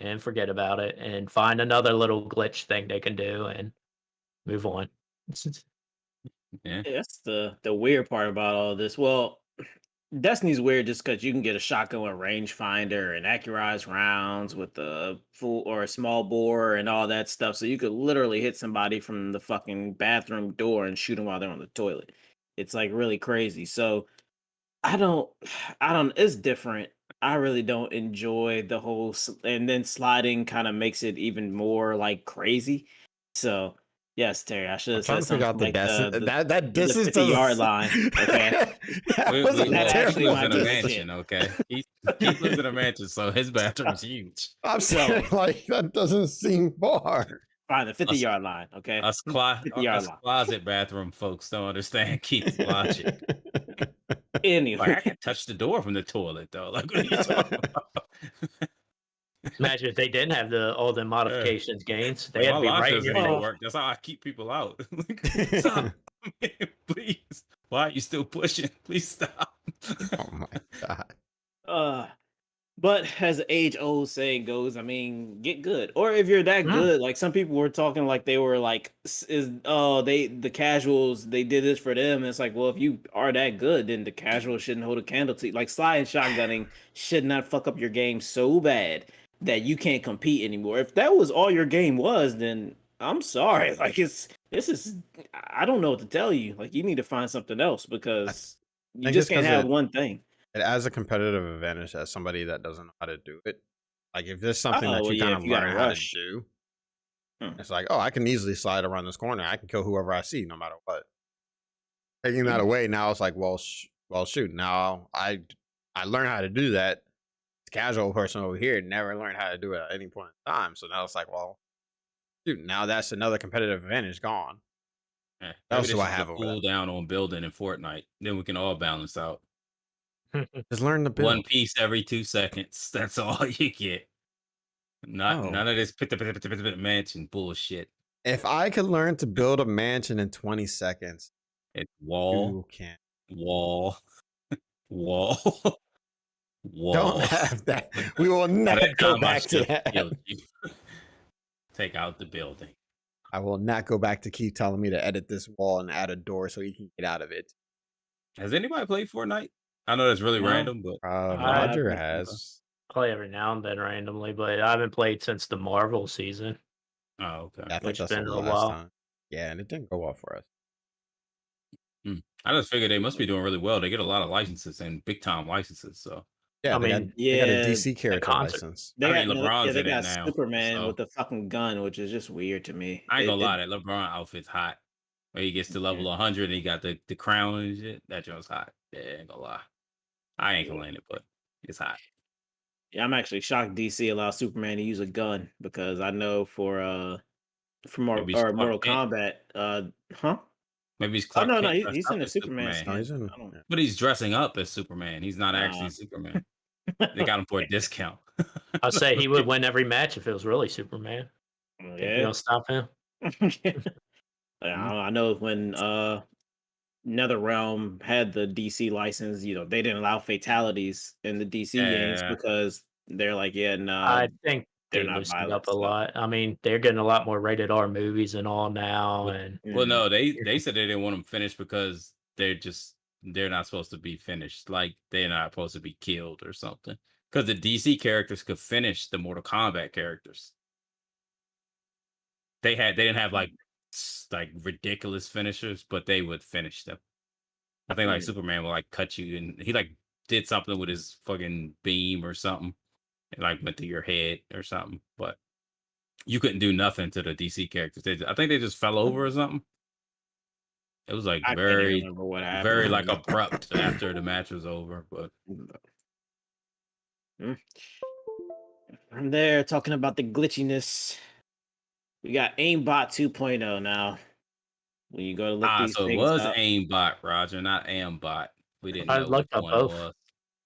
and forget about it and find another little glitch thing they can do and move on. Yeah. Yeah, that's the weird part about all this. Well, Destiny's weird just because you can get a shotgun with rangefinder and accurized rounds with a full or a small bore and all that stuff. So you could literally hit somebody from the fucking bathroom door and shoot them while they're on the toilet. It's like really crazy. So I don't, I don't. It's different. I really don't enjoy the whole, and then sliding kind of makes it even more like crazy. So yes, Terry, I should I'm have trying said to figure something out the like distance. the That the distance 50-yard doesn't. line. Okay, That was a that He actually terrible lives might in a be the distance. shit. mansion, okay? He lives in a mansion, so his bathroom's huge. I'm So saying like that doesn't seem far. fine, the Us 50-yard line. Okay, 50-yard us line. closet bathroom folks don't understand Keith's logic. Like, I Anyway, can touch the door from the toilet though. Like, what are you talking about? Imagine if they didn't have all the Yeah. modifications gains. They Like, had my to be lock right in your doesn't even face. work. That's how I keep people out. Like, stop, please. Why are you still pushing? Please stop. Oh my god. uh, but as the age-old saying goes, I mean, get good. Or if you're that Mm. good, like some people were talking like they were like is they the casuals, they did this for them. And it's like, well, if you are that good, then the casuals shouldn't hold a candle to you. Like slide and shotgunning should not fuck up your game so bad that you can't compete anymore. If that was all your game was, then I'm sorry. Like this is I don't know what to tell you. Like you need to find something else I because you think it's just can't because have it one thing. it has a competitive advantage as somebody that doesn't know how to do it. Like if there's something Oh that well, you yeah, kind if of you got learn to how to rush. do, Hmm. it's like, oh, I can easily slide around this corner. I can kill whoever I see, no matter what. Taking that away, now it's like, well, shoot. Now I learned how to do that. This casual person over here never learned how to do it at any point in time. So now it's like, well, shoot. Now that's another competitive advantage gone. Yeah, What maybe else they do I should have put over that? cool down on building in Fortnite. Then we can all balance out. Just learn to One build. piece every 2 seconds. That's all you get. Oh, None of this mansion bullshit. if I could learn to build a mansion in 20 seconds, It's wall, you can. wall, wall, Don't wall. have that. We will By that not go time, I back should to have that. killed you. Take out the building. I will not go back to keep telling me to edit this wall and add a door so he can get out of it. Has anybody played Fortnite? I know that's really No. random, but I Roger haven't. has. play every now and then randomly, but I haven't played since the Marvel season, oh, okay. I think which has that's the been a last while. time. Yeah, and it didn't go well for us. I just figured they must be doing really well. They get a lot of licenses and big time licenses. So Yeah, I they mean, got a Yeah, DC character concert. license. they I got mean, LeBron's they in it got now. Superman So with the fucking gun, which is just weird to me. I ain't gonna lie, that LeBron outfit's hot. When he gets to level Yeah. 100 and he got the crown and shit, that joint's hot. Yeah, ain't gonna lie. I ain't complaining, but it's hot. Yeah, I'm actually shocked DC allowed Superman to use a gun because I know for Maybe he's Clark Mortal Kent. Kombat, huh? Maybe he's Oh Clark no, Kent dressed he's up in a as Superman Superman. No, skin. he's in. I don't. But he's dressing up as Superman. He's not actually Nah. Superman. They got him for a discount. I'll say he would win every match if it was really Superman. Think you're Yeah. gonna stop him? I know when NetherRealm had the DC license, they didn't allow fatalities in the DC games Yeah. because they're like, yeah, no, I think they're they not loosened violent. up a So lot. I mean, they're getting a lot more rated R movies and all now, and Well, no, they said they didn't want them finished because they're not supposed to be finished. Like they're not supposed to be killed or something. Because the DC characters could finish the Mortal Kombat characters. They didn't have like ridiculous finishers, but they would finish them. I think like Superman will like cut you and he like did something with his fucking beam or something. It like went through your head or something. But you couldn't do nothing to the DC characters. I think they just fell over or something. It was like I can't even very, remember what happened. very like abrupt after the match was over. But From there, talking about the glitchiness, we got Aimbot 2.0 now. When you go to look these so it things was up. aimbot, Roger, not Ambot. We didn't I know which looked up one it both. was.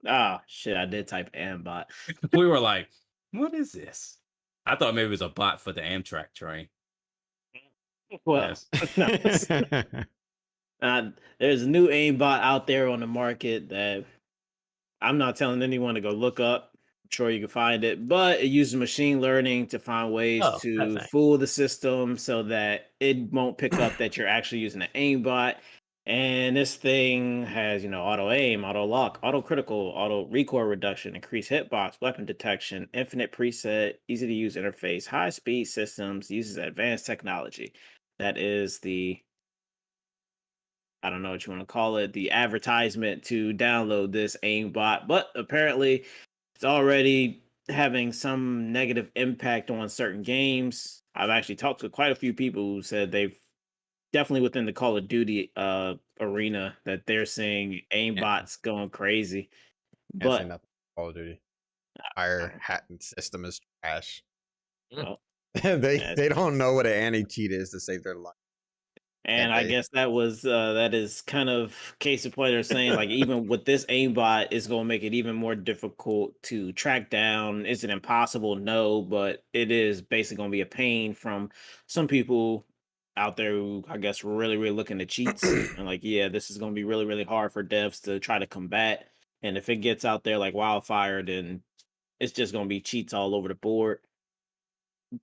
Oh shit, I did type Ambot. We were like, what is this? I thought maybe it was a bot for the Amtrak train. Well, Yes. there's a new aimbot out there on the market that I'm not telling anyone to go look up. I'm sure you can find it, but it uses machine learning to find ways Oh, that to thing. fool the system so that it won't pick up that you're actually using an aimbot. And this thing has, auto aim, auto lock, auto critical, auto recoil reduction, increased hitbox, weapon detection, infinite preset, easy to use interface, high speed systems, uses advanced technology. That is the I don't know what you want to call it, the advertisement to download this aimbot, but apparently it's already having some negative impact on certain games. I've actually talked to quite a few people who said they've definitely within the Call of Duty arena that they're seeing Yeah, aimbots going crazy. can't say But nothing. Call of Duty. Fire hat and system is trash. well, They don't know what an anti cheat is to save their life. and And I they guess that is kind of case in point. They're saying like even with this aimbot, it's going to make it even more difficult to track down. Is it impossible? No, but it is basically going to be a pain from some people out there who I guess really looking at cheats and like yeah, this is going to be really hard for devs to try to combat. And if it gets out there like wildfire, then it's just going to be cheats all over the board.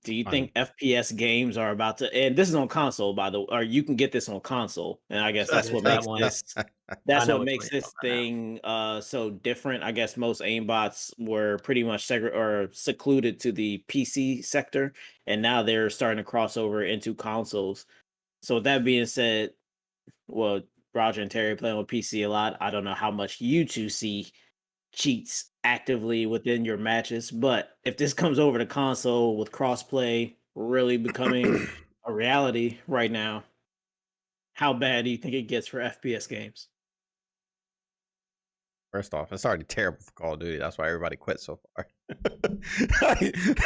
Do you funny. think FPS games are about to, and this is on console by the way, or you can get this on console. And I guess that's Is what that makes one? this I that's know what which one makes you're this talking about now. thing so different. I guess most aimbots were pretty much or secluded to the PC sector, and now they're starting to cross over into consoles. So with that being said, well, Roger and Terry play on PC a lot. I don't know how much you two see cheats actively within your matches. But if this comes over to console with crossplay really becoming a reality right now, how bad do you think it gets for FPS games? First off, it's already terrible for Call of Duty. That's why everybody quit so far.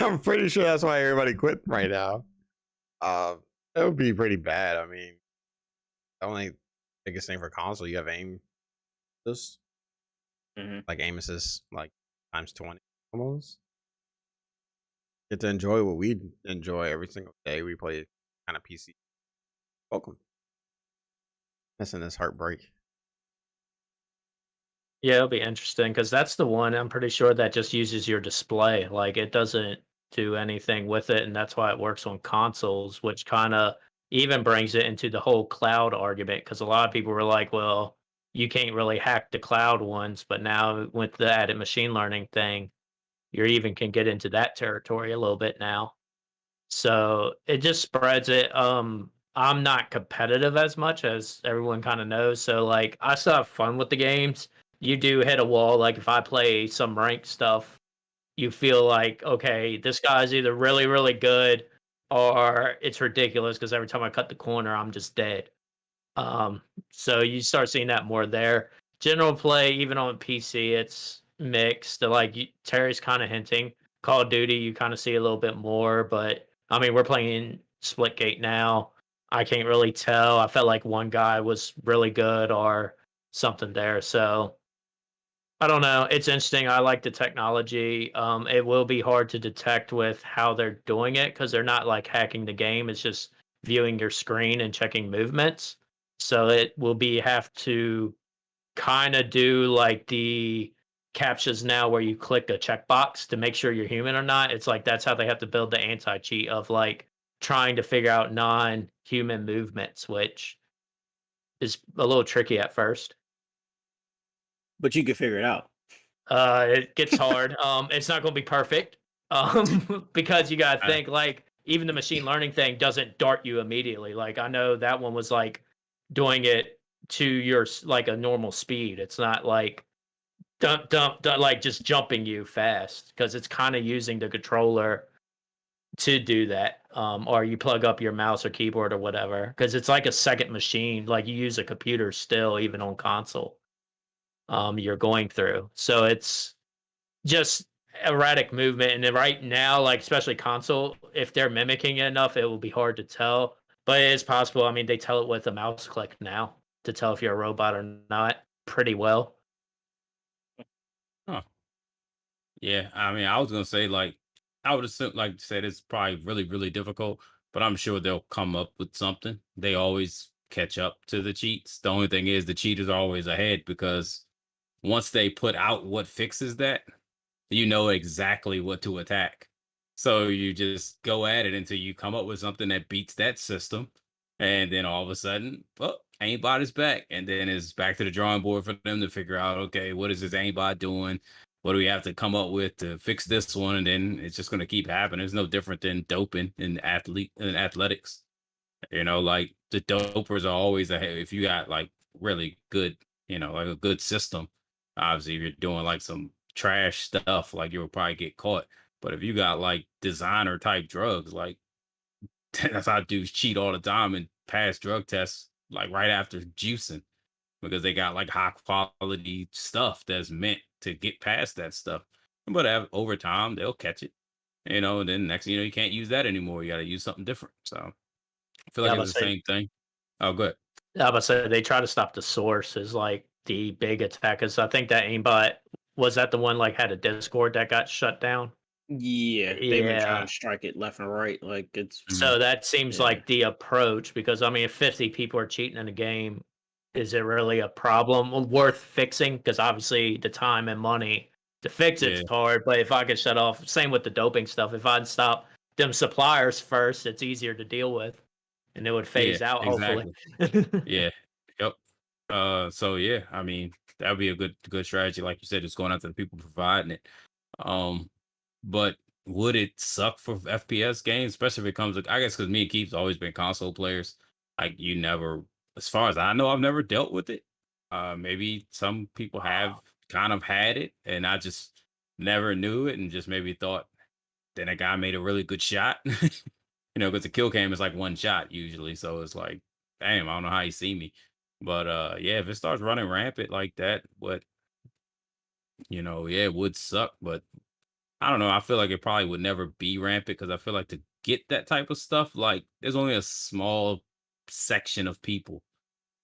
I'm pretty sure that's why everybody quit right now. It would be pretty bad. I mean, the only biggest thing for console, you have aim assist, Mhm. like aim assist, like times 20 almost. Get to enjoy what we enjoy every single day. We play kind of PC. Welcome. Missing this heartbreak. Yeah, it'll be interesting because that's the one I'm pretty sure that just uses your display. Like it doesn't do anything with it, and that's why it works on consoles, which kind of even brings it into the whole cloud argument. Because a lot of people were like, "Well, you can't really hack the cloud ones," but now with the added machine learning thing, you even can get into that territory a little bit now. So it just spreads it. I'm not competitive as much as everyone kind of knows. So like I still have fun with the games. You do hit a wall. Like if I play some ranked stuff, you feel like, okay, this guy's either really good or it's ridiculous because every time I cut the corner, I'm just dead. Um, so you start seeing that more there. General play, even on PC, it's mixed. Like Terry's kind of hinting. Call of Duty, you kind of see a little bit more, but I mean, we're playing Splitgate now. I can't really tell. I felt like one guy was really good or something there. So I don't know. It's interesting. I like the technology. It will be hard to detect with how they're doing it because they're not like hacking the game. It's just viewing your screen and checking movements. So it will be have to kind of do like the captchas now where you click a checkbox to make sure you're human or not. It's like that's how they have to build the anti cheat of like trying to figure out non-human movements, which is a little tricky at first. But you can figure it out. It gets hard. It's not going to be perfect. Because you got to I, think like even the machine learning thing doesn't dart you immediately. Like I know that one was like doing it to your like a normal speed. It's not like dump like just jumping you fast because it's kind of using the controller to do that. Or you plug up your mouse or keyboard or whatever because it's like a second machine. Like you use a computer still, even on console. You're going through. So it's just erratic movement. And then right now, like especially console, if they're mimicking it enough, it will be hard to tell. But it is possible. I mean, they tell it with a mouse click now to tell if you're a robot or not pretty well. huh. Yeah, I mean, I was gonna say like I would assume like you said it's probably really difficult, but I'm sure they'll come up with something. They always catch up to the cheats. The only thing is the cheaters are always ahead because once they put out what fixes that, you know exactly what to attack. So you just go at it until you come up with something that beats that system. And then all of a sudden, well, aimbot is back. And then it's back to the drawing board for them to figure out, okay, what is this aimbot doing? What do we have to come up with to fix this one? And then it's just going to keep happening. It's no different than doping in athletics. You know, like the dopers are always ahead. If you got like really good, like a good system. Obviously, if you're doing like some trash stuff, like you would probably get caught. But if you got like designer type drugs, like that's how dudes cheat all the time and pass drug tests like right after juicing because they got like high quality stuff that's meant to get past that stuff. But over time, they'll catch it, and then next thing you know, you can't use that anymore. You got to use something different. So I feel Yeah, like I it's must the say, same thing. Oh, good. yeah, I must say they try to stop the source is like the big attack. Cause I think that aimbot was that the one like had a Discord that got shut down. Yeah, they've been trying Yeah. to strike it left and right. Like it's Mhm. So that seems yeah. like the approach because I mean, if 50 people are cheating in a game, is it really a problem worth fixing? Because obviously the time and money to fix it's Yeah, hard. But if I could shut off, same with the doping stuff. If I'd stop them suppliers first, it's easier to deal with, and it would yeah, phase out hopefully. exactly. Yeah, yep. So yeah, I mean that would be a good strategy, like you said, just going after the people providing it. Um, but would it suck for FPS games, especially if it comes? I guess because me and Keith's always been console players. Like you never, as far as I know, I've never dealt with it. Maybe some people have kind of had it, and I just never knew it, and just maybe thought then a guy made a really good shot. Because the kill cam is like one shot usually, so it's like, damn, I don't know how you see me. But yeah, if it starts running rampant like that, yeah, it would suck. But I don't know. I feel like it probably would never be rampant because I feel like to get that type of stuff, like there's only a small section of people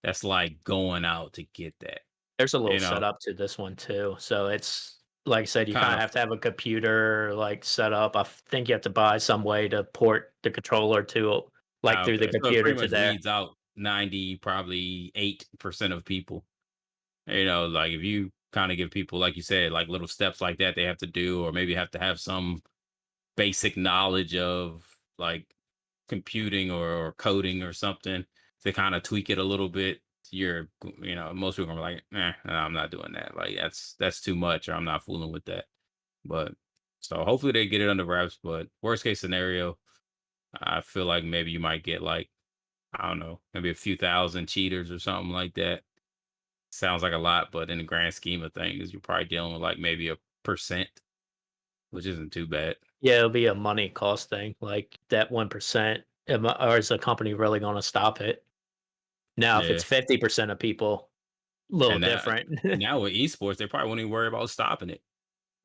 that's like going out to get that. There's a little You know, setup to this one too. So it's like I said, you kind kind of of have to have a computer like set up. I think you have to buy some way to port the controller to like through the okay. So it computer pretty to much there. weeds out 90, probably 8% of people. Like if you kind of give people, like you said, like little steps like that they have to do, or maybe have to have some basic knowledge of like computing or coding or something to kind of tweak it a little bit. Most people are like, no, I'm not doing that. Like that's too much, or I'm not fooling with that. But so hopefully they get it under wraps. But worst case scenario, I feel like maybe you might get like, I don't know, maybe a few thousand cheaters or something like that. Sounds like a lot, but in the grand scheme of things, you're probably dealing with like maybe a percent, which isn't too bad. Yeah, it'll be a money cost thing. Like that 1%, or is the company really going to stop it? Now, if Yeah. it's 50% of people, a little And now, different. now with esports, they probably won't even worry about stopping it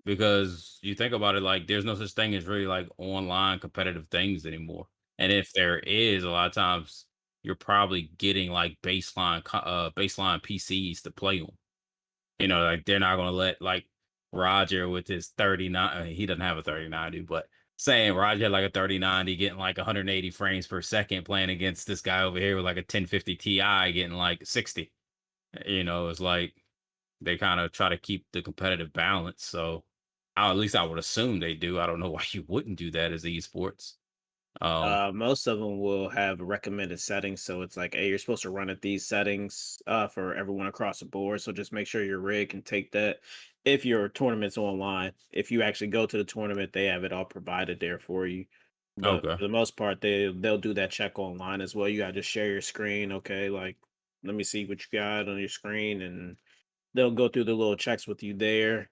because you think about it, like there's no such thing as really like online competitive things anymore. And if there is, a lot of times you're probably getting like baseline PCs to play on. Like they're not gonna let like Roger with his 39. I mean, he doesn't have a 3090, but saying Roger had like a 3090 getting like 180 frames per second playing against this guy over here with like a 1050 Ti getting like 60. It's like they kind of try to keep the competitive balance. So at least I would assume they do. I don't know why you wouldn't do that as esports. Um, Most of them will have recommended settings, so it's like, hey, you're supposed to run at these settings for everyone across the board. So just make sure your rig can take that. If your tournament's online, if you actually go to the tournament, they have it all provided there for you. But okay. for the most part, they'll do that check online as well. You gotta just share your screen, okay? Like, let me see what you got on your screen, and they'll go through the little checks with you there.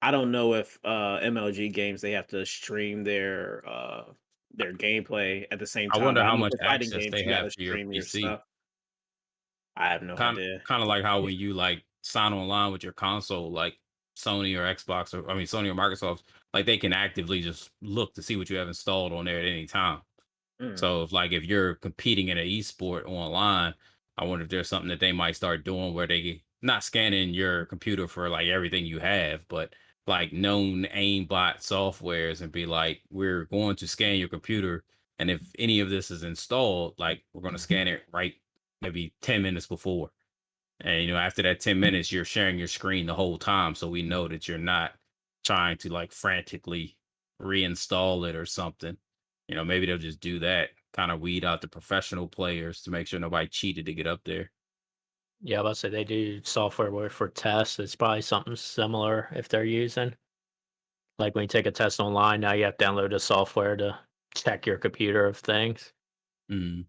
I don't know if MLG games they have to stream their gameplay at the same I time, wonder but I how know much for fighting access games they you have gotta to your stream your PC. stuff. I have no Kind idea. kind of like how when you like sign online with your console, like Sony or Xbox, or I mean Sony or Microsoft, like they can actively just look to see what you have installed on there at any time. Mm. So if you're competing in an esport online, I wonder if there's something that they might start doing where they not scanning your computer for like everything you have, but like known aimbot softwares and be like, we're going to scan your computer. And if any of this is installed, like we're going to scan it right maybe 10 minutes before. And after that 10 minutes, you're sharing your screen the whole time. So we know that you're not trying to like frantically reinstall it or something. Maybe they'll just do that, kind of weed out the professional players to make sure nobody cheated to get up there. Yeah, let's say they do software where for tests. It's probably something similar if they're using. Like when you take a test online, now you have to download the software to check your computer of things. Mm.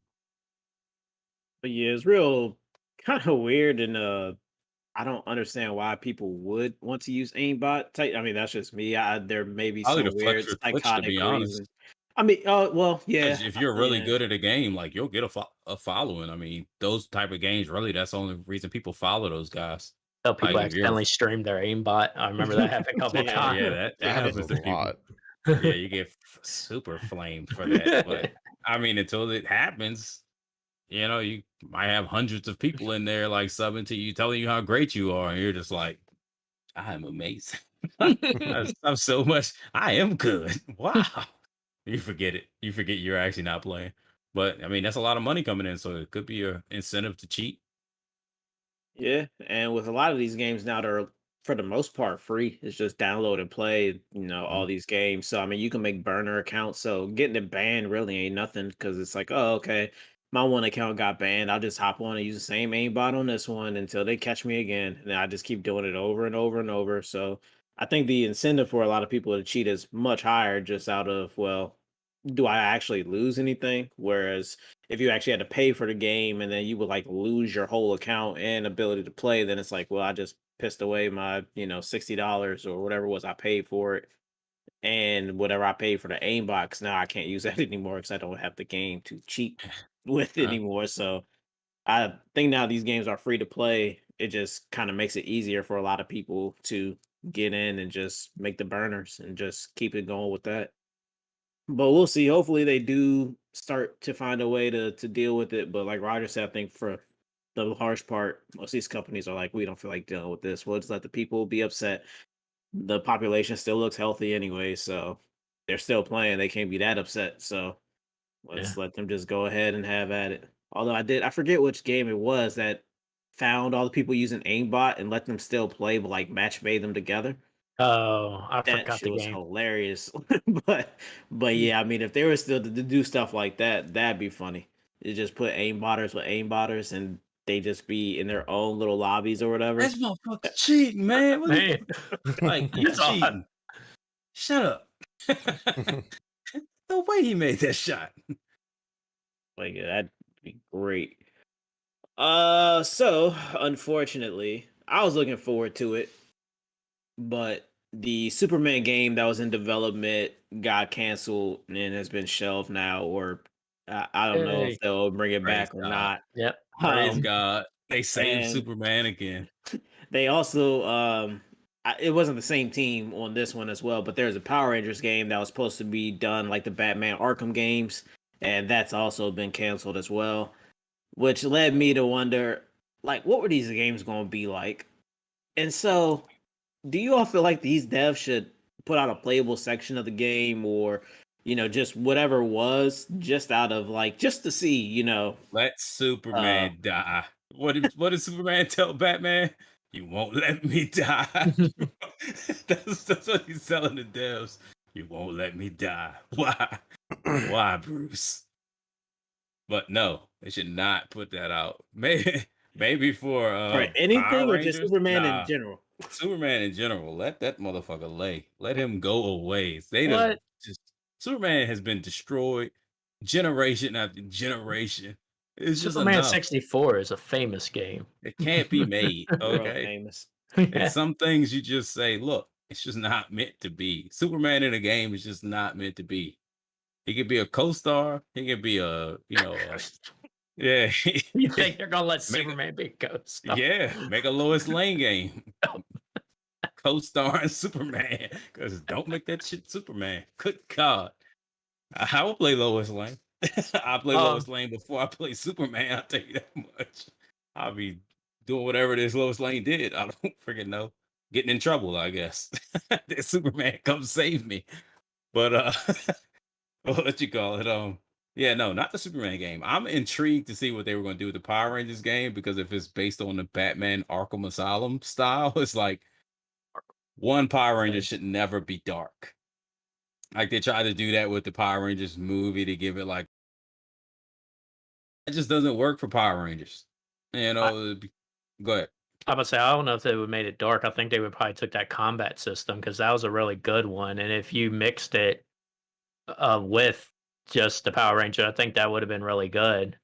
But yeah, it's real kind of weird, and I don't understand why people would want to use aimbot. I mean, that's just me. There may be Probably to some flex weird your Twitch, to be psychotic honest. reason. I mean, well, Because yeah, if you're really yeah, good at a game, like you'll get a following. I mean, those type of games, really, that's the only reason people follow those guys. So Like people if you're, accidentally stream their aimbot. I remember that happened a couple yeah. yeah, times. that That happens happens a to people. lot. Yeah, you get super flamed for that. But I mean, until it happens, you might have hundreds of people in there like subbing to you, telling you how great you are, and you're just like, I am amazing. I'm so much. I am good. Wow. You forget it. You forget you're actually not playing. But I mean, that's a lot of money coming in, so it could be a incentive to cheat. Yeah, and with a lot of these games now, they're for the most part free. It's just download and play, all Mhm. these games. So I mean, you can make burner accounts. So getting it banned really ain't nothing because it's like, oh, okay, my one account got banned. I'll just hop on and use the same aimbot on this one until they catch me again, and I just keep doing it over and over and over. So I think the incentive for a lot of people to cheat is much higher, just out of, well, do I actually lose anything? Whereas if you actually had to pay for the game and then you would like lose your whole account and ability to play, then it's like, well, I just pissed away my, $60 or whatever it was I paid for it. And whatever I paid for the aim box, now I can't use that anymore because I don't have the game to cheat with Uh, anymore. So I think now these games are free to play. It just kind of makes it easier for a lot of people to get in and just make the burners and just keep it going with that. But we'll see. Hopefully, they do start to find a way to deal with it. But like Roger said, I think for the harsh part, most of these companies are like, we don't feel like dealing with this. We'll just let the people be upset. The population still looks healthy anyway, so they're still playing. They can't be that upset. So Yeah. let's let them just go ahead and have at it. Although I forget which game it was that found all the people using aimbot and let them still play, but like match made them together. Oh, I That forgot shit the was game. hilarious. but yeah, I mean, if they were still to do stuff like that, that'd be funny. You just put aimbotters with aimbotters, and they just be in their own little lobbies or whatever. this motherfucker's cheating, man. What Man, like you that's odd. cheating? Shut up. The way he made that shot. Like that'd be great. So unfortunately, I was looking forward to it, but the Superman game that was in development got canceled and has been shelved now, or I don't know if Yay. they'll bring it Praise back or God. not. Yep. Praise Um, God. They saved and Superman again. they also it wasn't the same team on this one as well, but there's a Power Rangers game that was supposed to be done like the Batman Arkham games, and that's also been canceled as well, which led me to wonder, like, what were these games going to be like? And so, do you all feel like these devs should put out a playable section of the game, or just whatever was, just out of like, just to see, Let uh Superman die. What did Superman tell Batman? You won't let me die. That's what he's telling the devs. You won't let me die. Why? Why, Bruce? But no, they should not put that out. Maybe for for Power anything, or just Rangers. Superman in Nah, general? Superman in general. Let that motherfucker lay. Let him go away. They'd have What? just Superman has been destroyed generation after generation. It's just Superman enough. 64 is a famous game. It can't be made. World Okay. famous. It's some things you just say, look, it's just not meant to be. Superman in a game is just not meant to be. He could be a co-star. He could be yeah. You think they're gonna let make a, Superman be a ghost? yeah, make a Lois Lane game. Co-star and Superman. Because don't make that shit Superman. Good God. I will play Lois Lane. I'll play Um, Lois Lane before I play Superman. I'll tell you that much. I'll be doing whatever it is Lois Lane did. I don't freaking know. Getting in trouble, I guess. That Superman come save me. But what you call it? Yeah, no, not the Superman game. I'm intrigued to see what they were going to do with the Power Rangers game, because if it's based on the Batman Arkham Asylum style, it's like one Power Ranger should never be dark. Like they tried to do that with the Power Rangers movie to give it like, it just doesn't work for Power Rangers. Go ahead. I'm gonna say I don't know if they would made it dark. I think they would probably took that combat system because that was a really good one. And if you mixed it with just the Power Ranger, I think that would have been really good.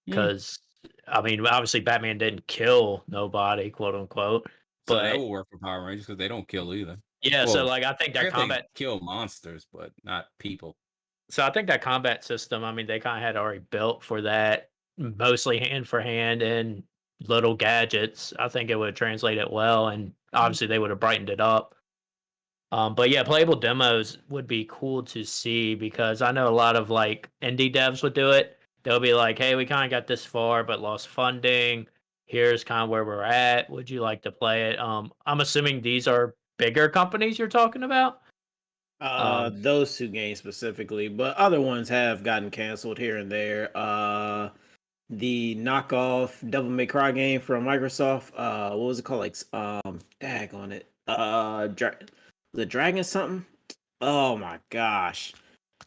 Hmm. Because I mean, obviously Batman didn't kill nobody, quote unquote, So that but will work for Power Rangers because they don't kill either. yeah. So Well, like, I think I that guess they combat. kill monsters, but not people. So I think that combat system. I mean, they kind of had already built for that, mostly hand for hand and little gadgets. I think it would translate it well, and obviously they would have brightened it up. But yeah, playable demos would be cool to see because I know a lot of like indie devs would do it. They'll be like, "Hey, we kind of got this far, but lost funding. Here's kind of where we're at. Would you like to play it?" I'm assuming these are bigger companies you're talking about. Those two games specifically, but other ones have gotten canceled here and there. The knockoff Devil May Cry game from Microsoft. What was it called? Like, dag on it. The Dragon something. Oh my gosh,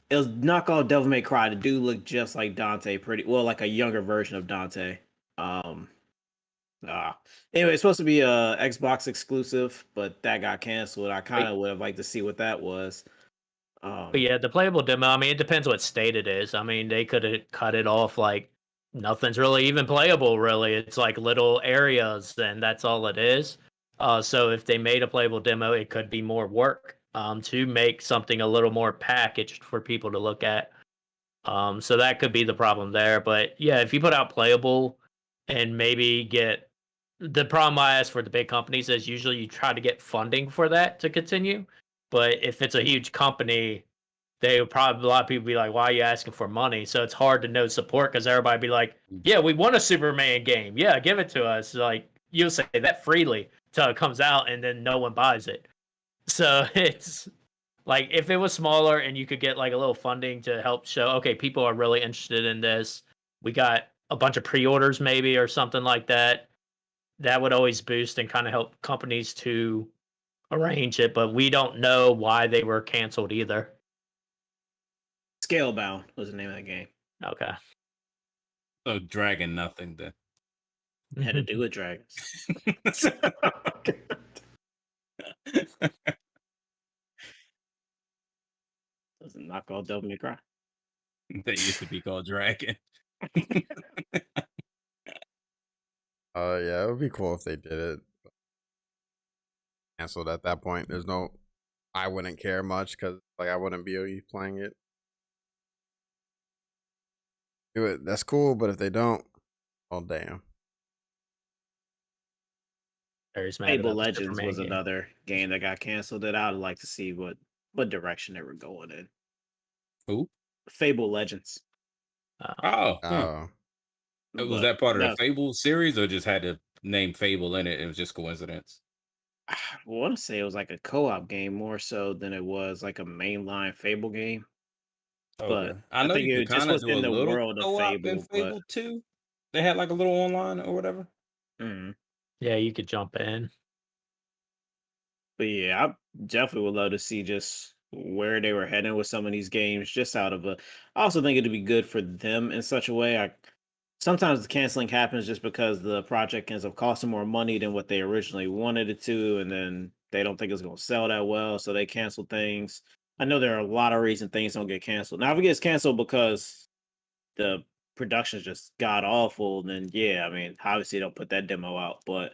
it was knockoff Devil May Cry. The dude looked just like Dante, pretty well, like a younger version of Dante. Um, ah. Anyway, it's supposed to be a Xbox exclusive, but that got canceled. I kind of would have liked to see what that was. But yeah, the playable demo, I mean, it depends what state it is. I mean, they could have cut it off like nothing's really even playable, really. It's like little areas, and that's all it is. So if they made a playable demo, it could be more work to make something a little more packaged for people to look at. So that could be the problem there. But yeah, if you put out playable and maybe get the problem I ask for the big companies is usually you try to get funding for that to continue. But if it's a huge company, they would probably a lot of people be like, "Why are you asking for money?" So it's hard to know support because everybody be like, "Yeah, we want a Superman game. Yeah, give it to us." Like you'll say that freely till it comes out, and then no one buys it. So it's like if it was smaller and you could get like a little funding to help show, okay, people are really interested in this. We got a bunch of pre-orders maybe or something like that. That would always boost and kind of help companies to arrange it. But we don't know why they were canceled either. Scalebound was the name of that game. Okay. So Dragon nothing then. It had to do with dragons. Doesn't knock off Devil May Cry. That used to be called Dragon. Yeah, it would be cool if they did it. Canceled at that point. There's no, I wouldn't care much because like I wouldn't be playing it. Do it. That's cool, but if they don't, oh damn. Fable Legends was another game that got canceled that I would like to see what direction they were going in. Who? Fable Legends. Oh, was that part of the Fable series, or just had the name Fable in it? It was just coincidence. I want to say it was like a co-op game more so than it was like a mainline Fable game. Okay. But I know think you it could was just kind of do a within the little world of co-op in Fable. Fable 2. They had like a little online or whatever. Yeah, you could jump in. But yeah, I definitely would love to see just where they were heading with some of these games. Just out of a, I also think it'd be good for them in such a way. Sometimes the canceling happens just because the project ends up costing more money than what they originally wanted it to, and then they don't think it's going to sell that well, so they cancel things. I know there are a lot of reasons things don't get canceled. Now, if it gets canceled because the production's just god awful, then yeah, I mean, obviously don't put that demo out. But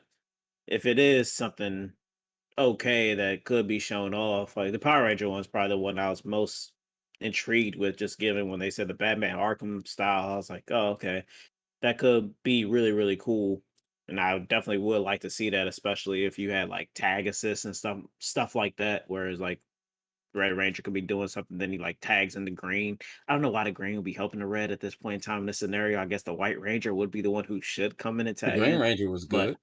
if it is something okay that could be shown off, like the Power Ranger one's probably the one I was most intrigued with, just given when they said the Batman Arkham style. I was like, oh, okay, that could be really, really cool. And I definitely would like to see that, especially if you had like tag assists and stuff like that, whereas like Red Ranger could be doing something, then he like tags in the green. I don't know why the green would be helping the red at this point in time in this scenario. I guess the White Ranger would be the one who should come in and The tag Green in. Ranger was But good.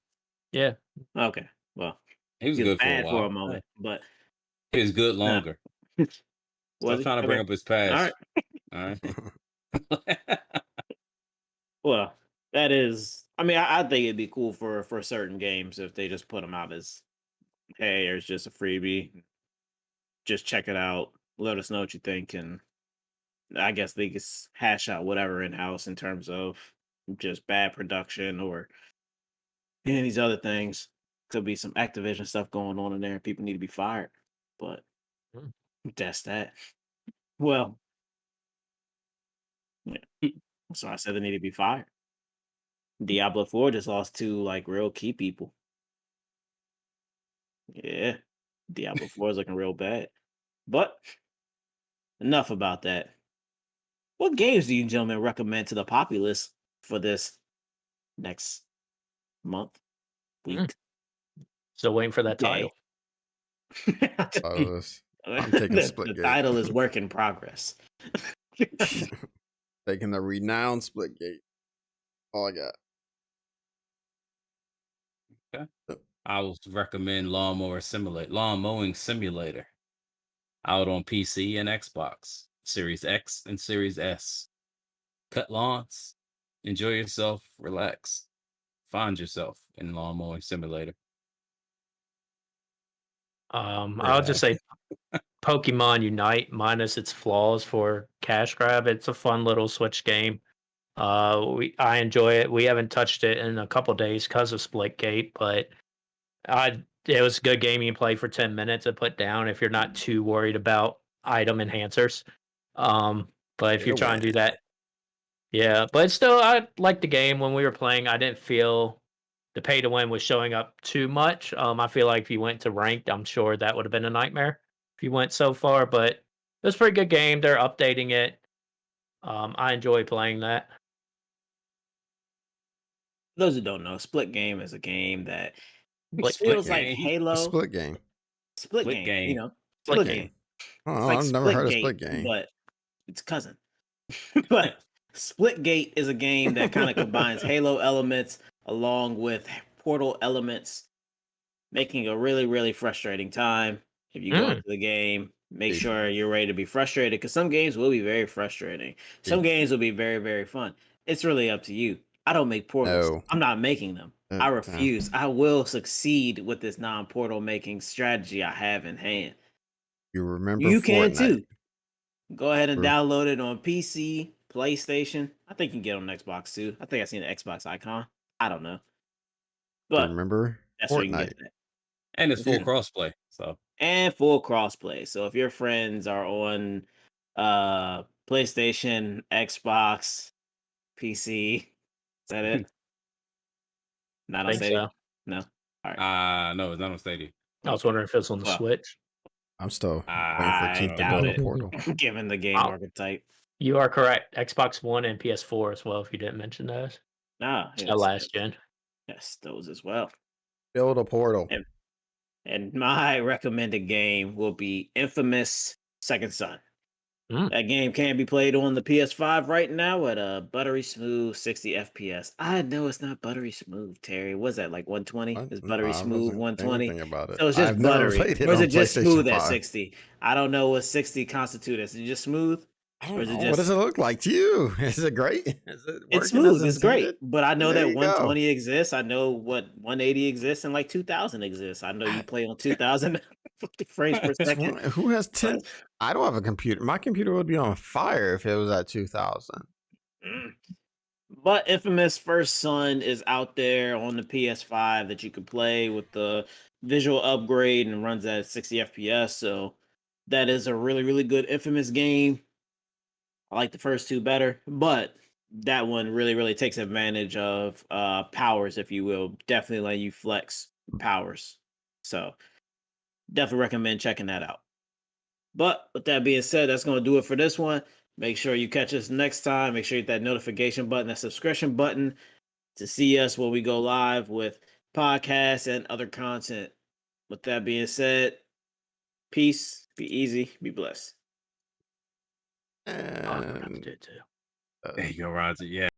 Yeah. okay, well, He was he was good for a bad for a while. moment, but He was good nah. longer. Was Stop he? trying to bring Okay. up his All right. past. All right. Well, that is. I mean, I think it'd be cool for certain games if they just put them out as, hey, there's just a freebie. Just check it out. Let us know what you think, and I guess they could hash out whatever in house in terms of just bad production or any of these other things. Could be some Activision stuff going on in there. People need to be fired, but that's that. Well, yeah. So I said they need to be fired. Diablo 4 just lost 2 like real key people. Yeah. Diablo 4 is looking real bad. But enough about that. What games do you gentlemen recommend to the populace for this next month, week, Still waiting for that day? So I'm taking The Splitgate. title is work in progress. Taking the renowned Splitgate. All I got. I would recommend Lawn Mowing Simulator, out on PC and Xbox, Series X and Series S. Cut lawns, enjoy yourself, relax, find yourself in Lawn Mowing Simulator. I'll just say Pokemon Unite minus its flaws for cash grab. It's a fun little Switch game. I enjoy it. We haven't touched it in a couple days because of Splitgate, but it was a good game you can play for 10 minutes and put down if you're not too worried about item enhancers. But if you're trying to do that, yeah. But still, I liked the game. When we were playing, I didn't feel the pay to win was showing up too much. I feel like if you went to ranked, I'm sure that would have been a nightmare if you went so far. But it was a pretty good game. They're updating it. I enjoy playing that. For those who don't know, Split Game is a game that Split feels like game. Halo. Split game. Split Split game. game. You know, Split Split game. game. Oh, It's like I've never heard of Splitgate, Split game. but it's cousin. But Splitgate is a game that kind of combines Halo elements along with Portal elements, making a really, really frustrating time. If you go into the game, make sure you're ready to be frustrated, because some games will be very frustrating. Some games will be very, very fun. It's really up to you. I don't make portals. No. I'm not making them. I refuse. I will succeed with this non-portal making strategy I have in hand. You remember You can Fortnite. too. Go ahead and True. download it on PC, PlayStation. I think you can get it on Xbox too. I think I seen the Xbox icon. I don't know. You But remember that's where you can Fortnite. get that. And it's full Yeah. crossplay. So And full crossplay. So if your friends are on PlayStation, Xbox, PC, is that it? Not I on think Stadia? so. No. All right. no, it's not on Stadia. I was wondering if it was on the Well, Switch. I'm still waiting for I Keith to doubt build it. a portal. Given the game Oh. archetype. You are correct. Xbox One and PS4 as well, if you didn't mention those. Nah, So last gen. Yes, those as well. Build a portal. And my recommended game will be Infamous Second Son. That game can be played on the PS5 right now at a buttery smooth 60 FPS. I know it's not buttery smooth, Terry. What's that, like 120? It's buttery smooth 120. Anything about it. So it's just I've never buttery. played it Or is on it just PlayStation smooth 5. at 60? I don't know what 60 constitutes as. Is it just smooth? I Or don't is it know. just... What does it look like to you? Is it great? Is it It's working smooth. as It's great. intended? But I know There that you go. 120 exists. I know what 180 exists and like 2000 exists. I know you play on 2000 frames per second. Who has 10? I don't have a computer. My computer would be on fire if it was at 2000. But Infamous First Son is out there on the PS5 that you can play with the visual upgrade and runs at 60 FPS. So that is a really, really good Infamous game. I like the first two better, but that one really, really takes advantage of powers, if you will. Definitely let you flex powers. So definitely recommend checking that out. But with that being said, that's going to do it for this one. Make sure you catch us next time. Make sure you hit that notification button, that subscription button to see us when we go live with podcasts and other content. With that being said, peace, be easy, be blessed. And I forgot to do it too. There you go, Roger. Yeah.